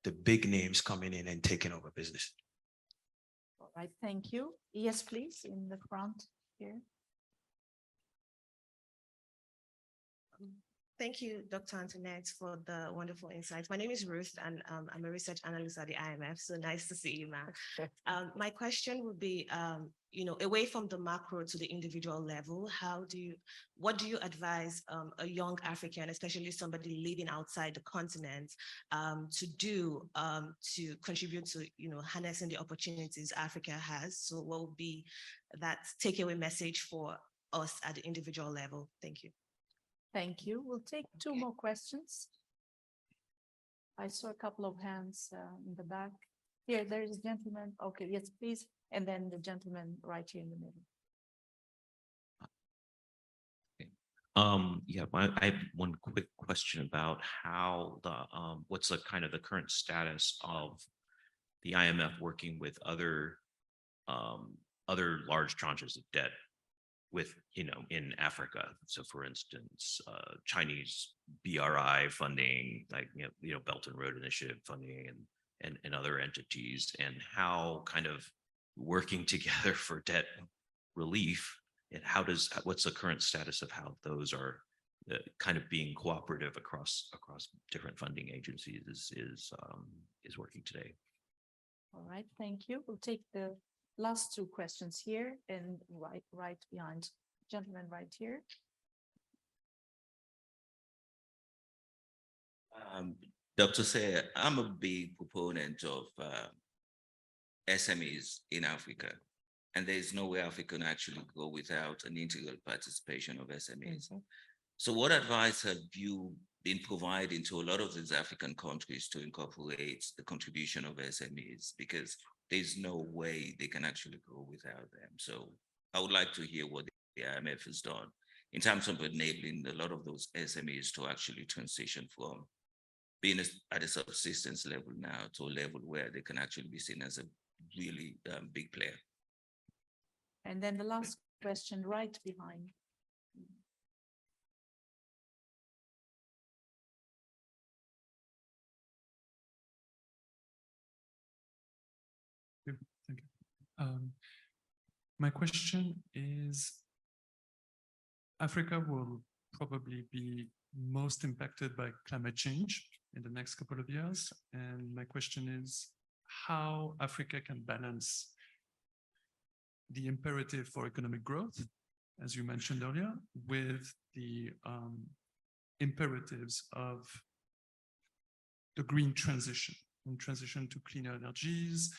the big names coming in and taking over business? All right, thank you. Yes, please, in the front here. Thank you, Dr. Antoinette, for the wonderful insights. My name is Ruth, and I'm a research analyst at the IMF. So nice to see you, ma'am. My question would be, away from the macro to the individual level, what do you advise a young African, especially somebody living outside the continent, to do to contribute to, harnessing the opportunities Africa has? So what would be that takeaway message for us at the individual level? Thank you. Thank you. We'll take two more questions. I saw a couple of hands in the back. Here, there is a gentleman. Okay, yes, please. And then the gentleman right here in the middle. I have one quick question about how what's the kind of the current status of the IMF working with other large tranches of debt with, in Africa. So for instance, Chinese BRI funding, like, Belt and Road Initiative funding and other entities, and how kind of working together for debt relief, and what's the current status of how those are kind of being cooperative across different funding agencies is working today. All right, thank you. We'll take the last two questions here and right behind, gentleman right here. Dr. Sayeh, I'm a big proponent of SMEs in Africa, and there is no way Africa can actually go without an integral participation of SMEs. So what advice have you been providing to a lot of these African countries to incorporate the contribution of SMEs? Because there's no way they can actually go without them. So I would like to hear what the IMF has done in terms of enabling a lot of those SMEs to actually transition from being at a subsistence level now to a level where they can actually be seen as a really big player. And then the last question right behind. Thank you. My question is, Africa will probably be most impacted by climate change in the next couple of years. And my question is how Africa can balance the imperative for economic growth, as you mentioned earlier, with the imperatives of the green transition and transition to cleaner energies,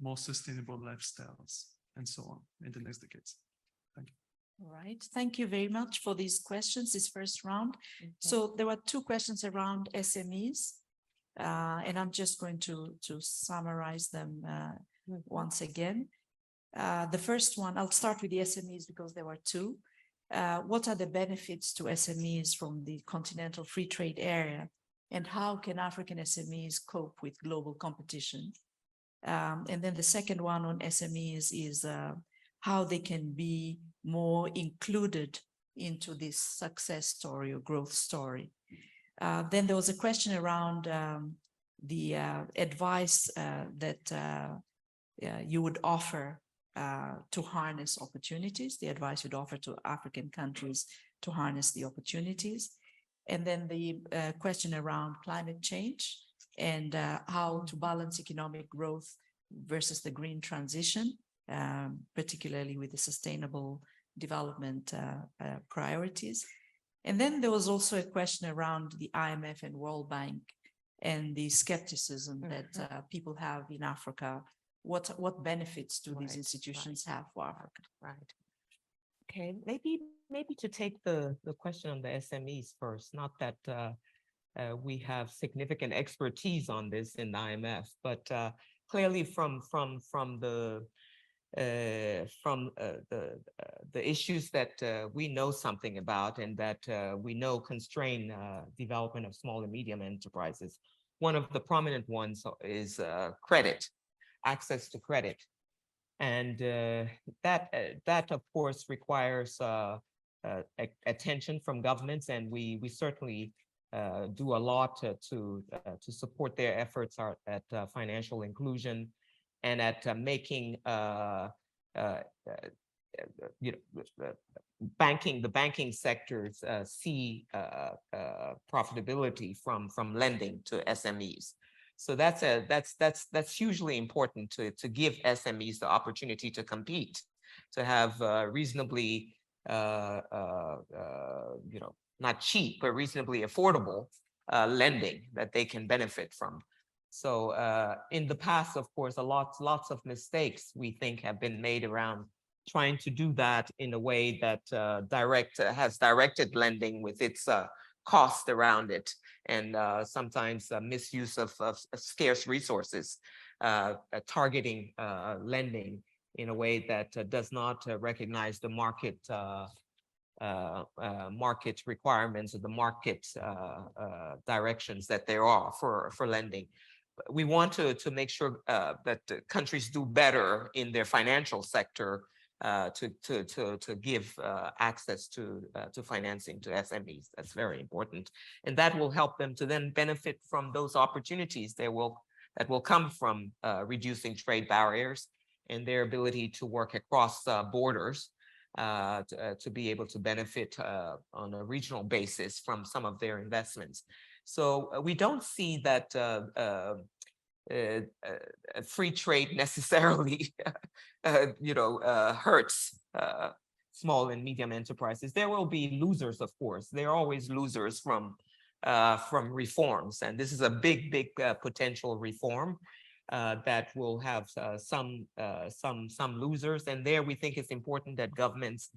more sustainable lifestyles, and so on in the next decades. Thank you. All right, thank you very much for these questions, this first round. So there were two questions around SMEs, and I'm just going to summarize them once again. The first one, I'll start with the SMEs because there were two. What are the benefits to SMEs from the continental free trade area, and how can African SMEs cope with global competition? And then the second one on SMEs is how they can be more included into this success story or growth story. Then there was a question around the advice that you would offer to harness opportunities, the advice you'd offer to African countries to harness the opportunities. And then the question around climate change and how to balance economic growth versus the green transition, particularly with the sustainable development priorities. And then there was also a question around the IMF and World Bank and the skepticism that people have in Africa. What benefits do these institutions have for Africa? Right. Okay, maybe to take the question on the SMEs first, not that we have significant expertise on this in the IMF, but clearly from the issues that we know something about and that we know constrain development of small and medium enterprises. One of the prominent ones is credit, access to credit. And that of course requires attention from governments, and we certainly do a lot to support their efforts at financial inclusion and at making the banking sectors see profitability from lending to SMEs. So that's hugely important to give SMEs the opportunity to compete, to have reasonably not cheap, but reasonably affordable lending that they can benefit from. So in the past, of course, lots of mistakes we think have been made around trying to do that in a way that has directed lending with its cost around it, and sometimes misuse of scarce resources, targeting lending in a way that does not recognize the market requirements or the market directions that there are for lending. We want to make sure that countries do better in their financial sector to give access to financing to SMEs. That's very important, and that will help them to then benefit from those opportunities that will come from reducing trade barriers and their ability to work across borders to be able to benefit on a regional basis from some of their investments. So we don't see that free trade necessarily, hurts small and medium enterprises. There will be losers, of course. There are always losers from reforms, and this is a big potential reform that will have some losers. And there we think it's important that governments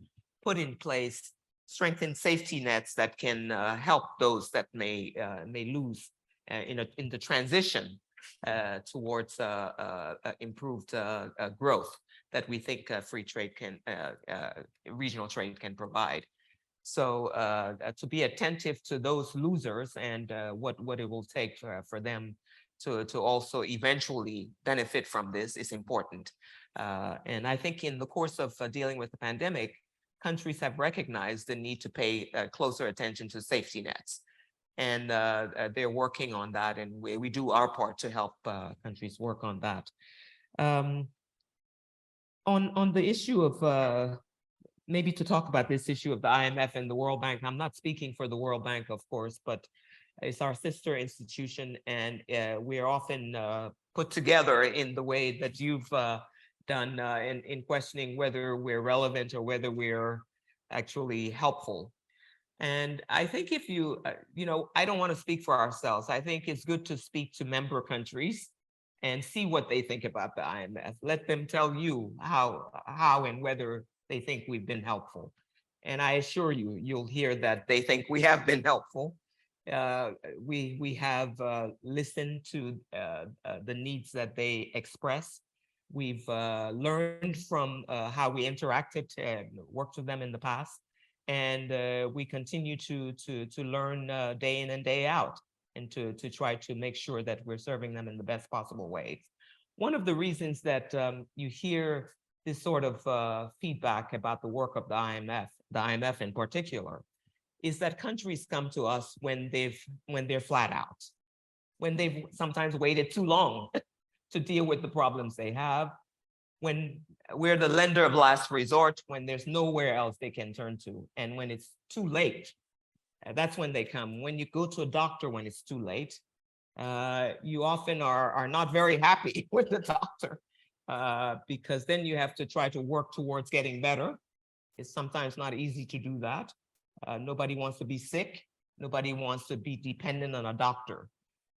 put in place strengthened safety nets that can help those that may lose in the transition towards improved growth that we think free trade regional trade can provide. So to be attentive to those losers and what it will take for them to also eventually benefit from this is important. And I think in the course of dealing with the pandemic, countries have recognized the need to pay closer attention to safety nets. And they're working on that, and we do our part to help countries work on that. On the issue of maybe to talk about this issue of the IMF and the World Bank, I'm not speaking for the World Bank, of course, but it's our sister institution, and we are often put together in the way that you've done in questioning whether we're relevant or whether we're actually helpful. And I think if you, I don't want to speak for ourselves. I think it's good to speak to member countries and see what they think about the IMF. Let them tell you how and whether they think we've been helpful. And I assure you, you'll hear that they think we have been helpful. We have listened to the needs that they express. We've learned from how we interacted and worked with them in the past. And we continue to learn day in and day out, and to try to make sure that we're serving them in the best possible ways. One of the reasons that you hear this sort of feedback about the work of the IMF in particular, is that countries come to us when they're flat out, when they've sometimes waited too long to deal with the problems they have, when we're the lender of last resort, when there's nowhere else they can turn to, and when it's too late, that's when they come. When you go to a doctor when it's too late, you often are not very happy with the doctor, because then you have to try to work towards getting better. It's sometimes not easy to do that. Nobody wants to be sick. Nobody wants to be dependent on a doctor.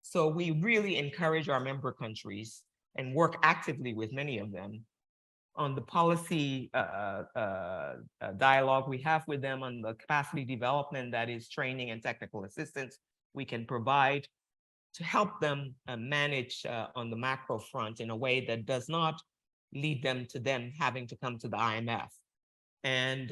So we really encourage our member countries and work actively with many of them on the policy dialogue we have with them, on the capacity development, that is training and technical assistance we can provide to help them manage on the macro front in a way that does not lead them having to come to the IMF. And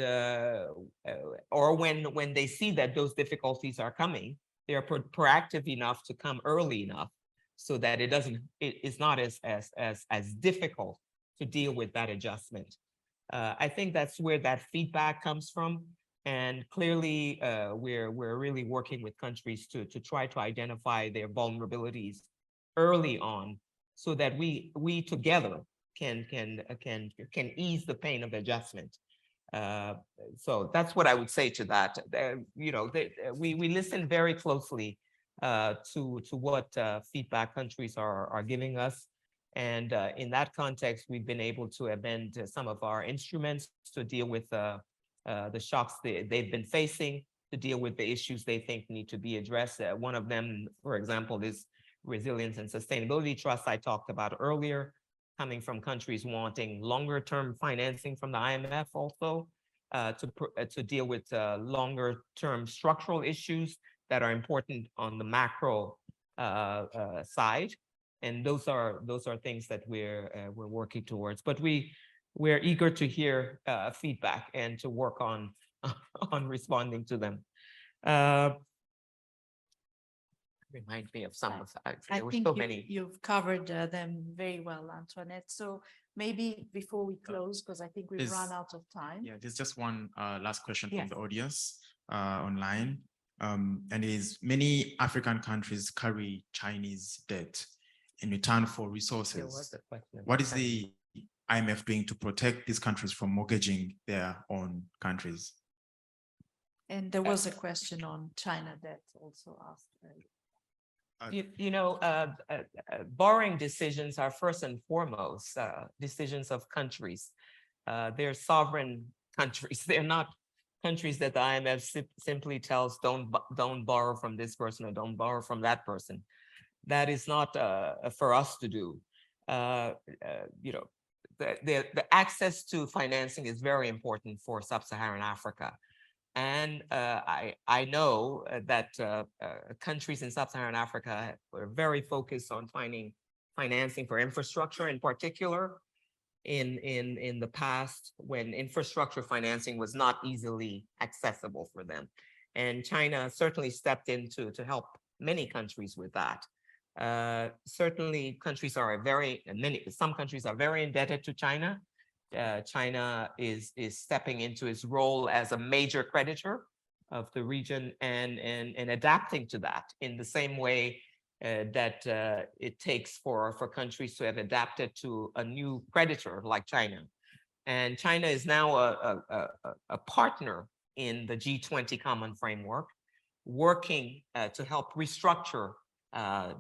or when they see that those difficulties are coming, they are proactive enough to come early enough so that it's not as difficult to deal with that adjustment. I think that's where that feedback comes from. And clearly, we're really working with countries to try to identify their vulnerabilities early on, so that we together can ease the pain of adjustment. So that's what I would say to that. We listen very closely to what feedback countries are giving us. And in that context, we've been able to amend some of our instruments to deal with the shocks they've been facing, to deal with the issues they think need to be addressed. One of them, for example, is resilience and sustainability trust I talked about earlier, coming from countries wanting longer-term financing from the IMF also, to deal with longer-term structural issues that are important on the macro side. And those are things that we're working towards. But we're eager to hear feedback and to work on responding to them. Remind me of some of that. There were so many. You've covered them very well, Antoinette. So Maybe before we close, because I think we've Is- run out of time. Yeah, there's just one last question Yes. from the audience online. And it is many African countries carry Chinese debt in return for resources. What is the IMF doing to protect these countries from mortgaging their own countries? And there was a question on China debt also asked earlier. Borrowing decisions are first and foremost decisions of countries. They're sovereign countries. They're not countries that the IMF simply tells don't borrow from this person or don't borrow from that person. That is not for us to do. The access to financing is very important for sub-Saharan Africa. And I know that countries in sub-Saharan Africa are very focused on finding financing for infrastructure, in particular in the past when infrastructure financing was not easily accessible for them. And China certainly stepped in to help many countries with that. Certainly countries are some countries are very indebted to China. China is stepping into its role as a major creditor of the region and adapting to that in the same way that it takes for countries to have adapted to a new creditor like China. And China is now a partner in the G20 Common Framework, working to help restructure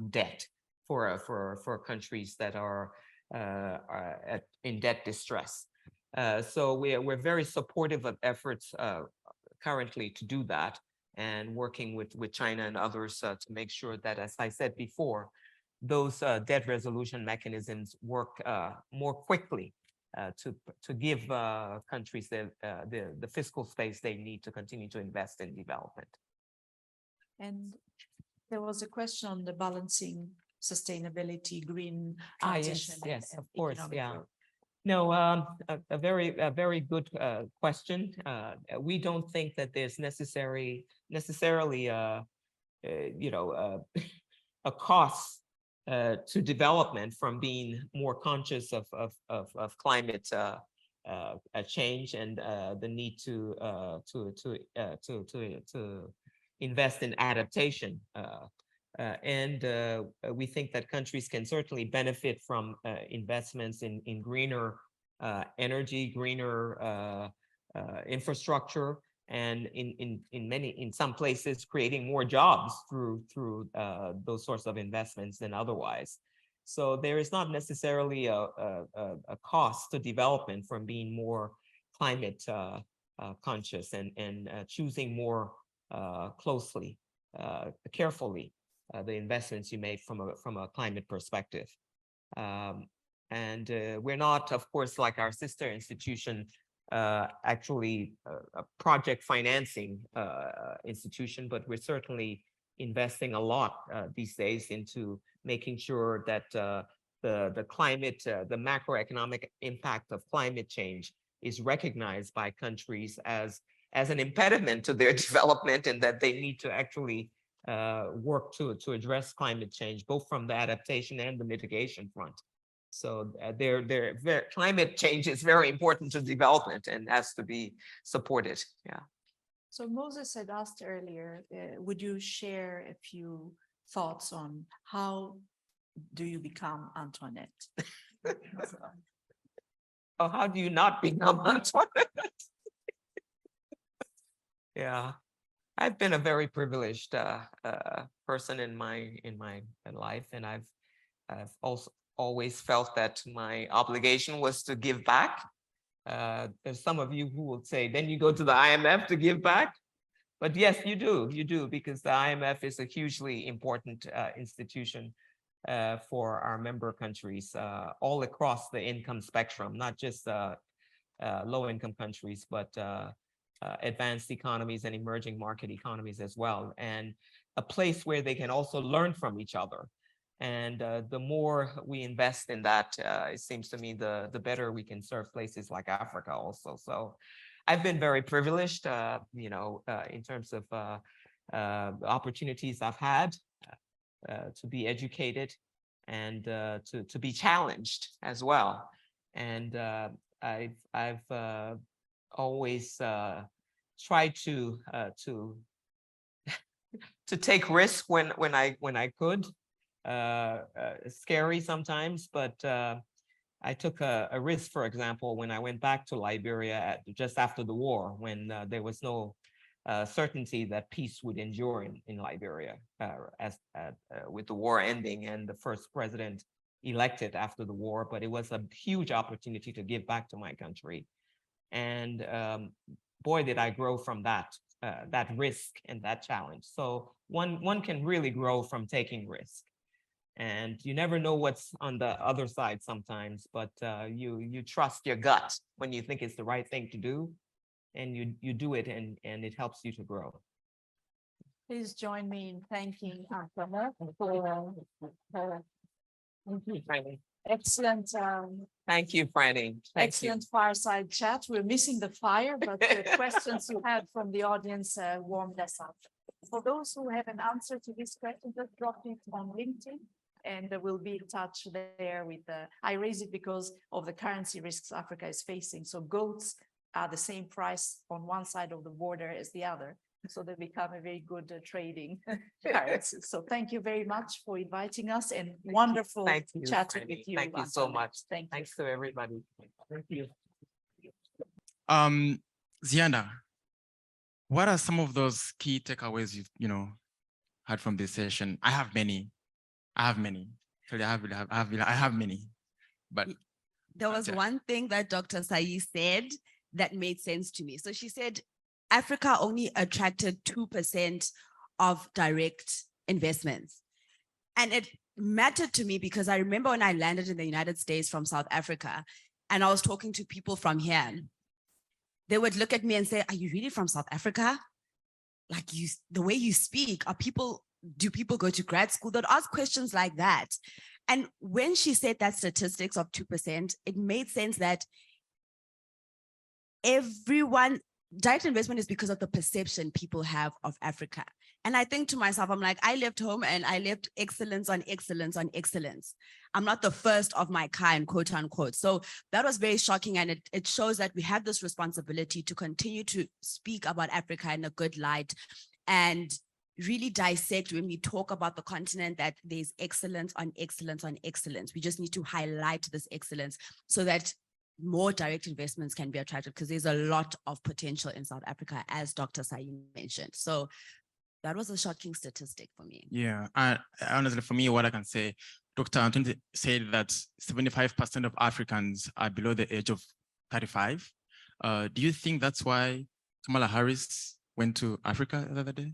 debt for countries that are in debt distress. So we're very supportive of efforts currently to do that, and working with China and others to make sure that, as I said before, those debt resolution mechanisms work more quickly to give countries the fiscal space they need to continue to invest in development. And there was a question on the balancing sustainability, green transition. Yes, and of course, economic yeah. growth. No, a very good question. We don't think that there's necessarily a cost to development from being more conscious of climate change and the need to invest in adaptation. We think that countries can certainly benefit from investments in greener energy, greener infrastructure, and in some places creating more jobs through those sorts of investments than otherwise. So there is not necessarily a cost to development from being more climate conscious and choosing more closely, carefully the investments you make from a climate perspective. We're not, of course, like our sister institution, actually a project financing institution, but we're certainly investing a lot these days into making sure that the climate, the macroeconomic impact of climate change is recognized by countries as an impediment to their development, and that they need to actually work to address climate change, both from the adaptation and the mitigation front. So climate change is very important to development and has to be supported. Yeah. So Moses had asked earlier, would you share a few thoughts on how do you become Antoinette? Oh, how do you not become Antoinette? Yeah, I've been a very privileged person in my life, and I've also always felt that my obligation was to give back. There's some of you who will say, then you go to the IMF to give back. But yes, you do, because the IMF is a hugely important institution for our member countries all across the income spectrum, not just low-income countries, but advanced economies and emerging market economies as well, and a place where they can also learn from each other. And the more we invest in that, it seems to me the better we can serve places like Africa also. So I've been very privileged, in terms of the opportunities I've had to be educated and to be challenged as well. And I've always tried to to take risks when I could. Scary sometimes, but I took a risk, for example, when I went back to Liberia just after the war, when there was no certainty that peace would endure in Liberia, with the war ending and the first president elected after the war. But it was a huge opportunity to give back to my country, and boy, did I grow from that risk and that challenge. So one can really grow from taking risk. And you never know what's on the other side sometimes, but you trust your gut when you think it's the right thing to do, and you do it, and it helps you to grow. Please join me in thanking Antoinette for her Thank you, Frannie. excellent, Thank you, Frannie. Thank excellent fireside chat. We're missing the fire, but the questions you had from the audience warmed us up. For those who have an answer to this question, just drop it on LinkedIn. And we'll be in touch there with I raise it because of the currency risks Africa is facing. So goats are the same price on one side of the border as the other. So they become a very good trading currency. So thank you very much for inviting us, and wonderful chatting Frannie. with you. Thank you so much. Thank you. Thanks to everybody. Thank you. Zianda, what are some of those key takeaways you've had from this session? I have many. Actually, I have many, but there was one thing that Dr. Sayeh said that made sense to me. So she said, Africa only attracted 2% of direct investments. And it mattered to me because I remember when I landed in the United States from South Africa, and I was talking to people from here, they would look at me and say, are you really from South Africa? Like the way you speak, do people go to grad school? They'd ask questions like that. And when she said that statistics of 2%, it made sense that direct investment is because of the perception people have of Africa. And I think to myself, I'm like, I left home and I left excellence on excellence on excellence. I'm not the first of my kind, quote unquote. So that was very shocking. And it shows that we have this responsibility to continue to speak about Africa in a good light and really dissect when we talk about the continent, that there's excellence on excellence on excellence. We just need to highlight this excellence so that more direct investments can be attracted, because there's a lot of potential in South Africa, as Dr. Sayeh mentioned. So that was a shocking statistic for me. Yeah, honestly, for me, what I can say, Dr. Antoinette said that 75% of Africans are below the age of 35. Do you think that's why Kamala Harris went to Africa the other day?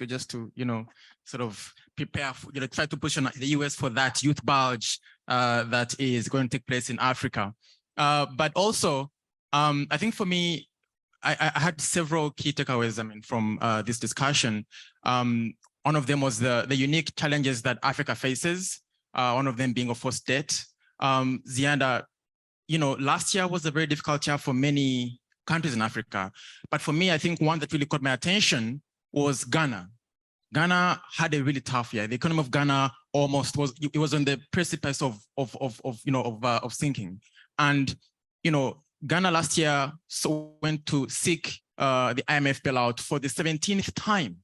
Just to, sort of prepare, try to push on the US for that youth bulge that is going to take place in Africa. But also, I think for me, I had several key takeaways, from this discussion. One of them was the unique challenges that Africa faces, one of them being, of course, debt. Zianda, last year was a very difficult year for many countries in Africa. But for me, I think one that really caught my attention was Ghana. Ghana had a really tough year. The economy of Ghana it was on the precipice of sinking. And, Ghana last year went to seek the IMF bailout for the 17th time.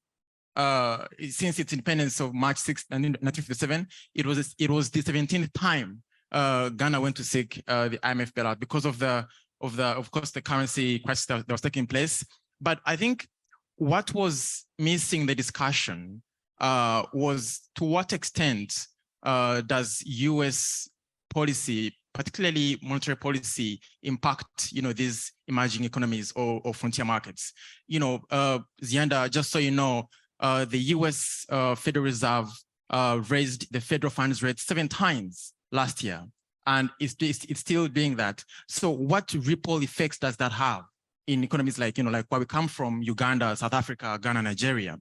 Since its independence of March 6, 1957, it was the 17th time Ghana went to seek the IMF bailout because of course, the currency crisis that was taking place. But I think what was missing the discussion was to what extent does US policy, particularly monetary policy, impact these emerging economies or frontier markets? Zianda, just so you know, the US Federal Reserve raised the federal funds rate 7 times last year, and it's still doing that. So what ripple effects does that have in economies like where we come from, Uganda, South Africa, Ghana, Nigeria?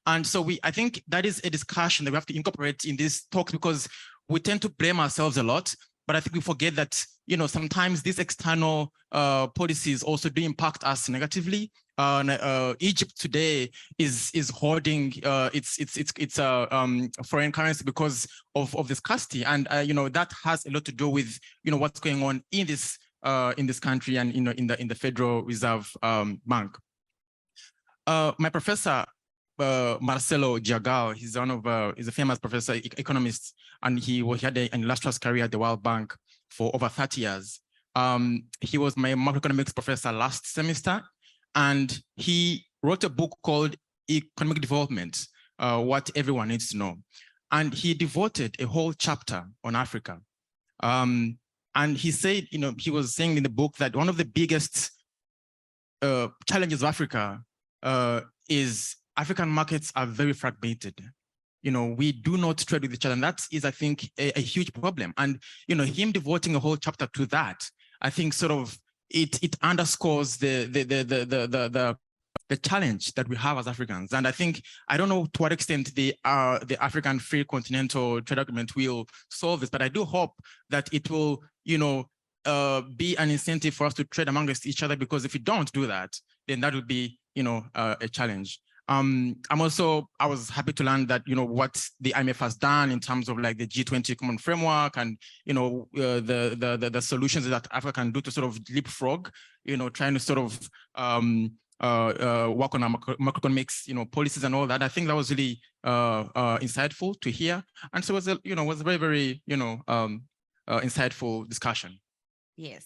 And so I think that is a discussion that we have to incorporate in this talk, because we tend to blame ourselves a lot, but I think we forget that, sometimes these external policies also do impact us negatively. Egypt today is hoarding its foreign currency because of the scarcity, and that has a lot to do with what's going on in this country and in the Federal Reserve Bank. My professor Marcelo Diagal, he's a famous professor, economist, and he had an illustrious career at the World Bank for over 30 years. He was my macroeconomics professor last semester, and he wrote a book called Economic Development, What Everyone Needs to Know. And he devoted a whole chapter on Africa. And he said, he was saying in the book that one of the biggest challenges of Africa is African markets are very fragmented. We do not trade with each other, and that is, I think, a huge problem. And him devoting a whole chapter to that, I think, sort of it underscores the challenge that we have as Africans. And I think, I don't know to what extent the African Free Continental Trade Agreement will solve this, but I do hope that it will, be an incentive for us to trade amongst each other, because if we don't do that, then that would be, a challenge. I was happy to learn that, what the IMF has done in terms of like the G20 common framework and, the solutions that Africa can do to sort of leapfrog, trying to sort of work on our macroeconomics, policies and all that. I think that was really insightful to hear. And so it was a very, very, insightful discussion. Yes.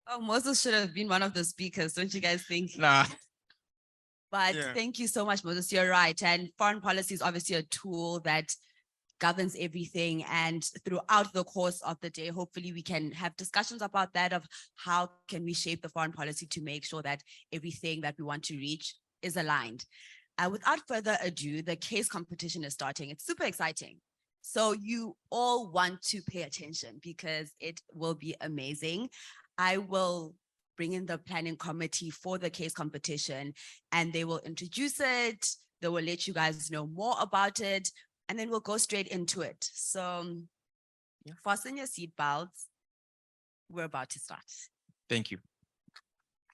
Oh, Moses should have been one of the speakers, don't you guys think? Nah. But thank you so much, Moses. You're right. And foreign policy is obviously a tool that governs everything. And throughout the course of the day, hopefully we can have discussions about that, of how can we shape the foreign policy to make sure that everything that we want to reach is aligned. Without further ado, the case competition is starting. It's super exciting. So you all want to pay attention because it will be amazing. I will bring in the planning committee for the case competition, and they will introduce it. They will let you guys know more about it, and then we'll go straight into it. So fasten your seatbelts. We're about to start. Thank you.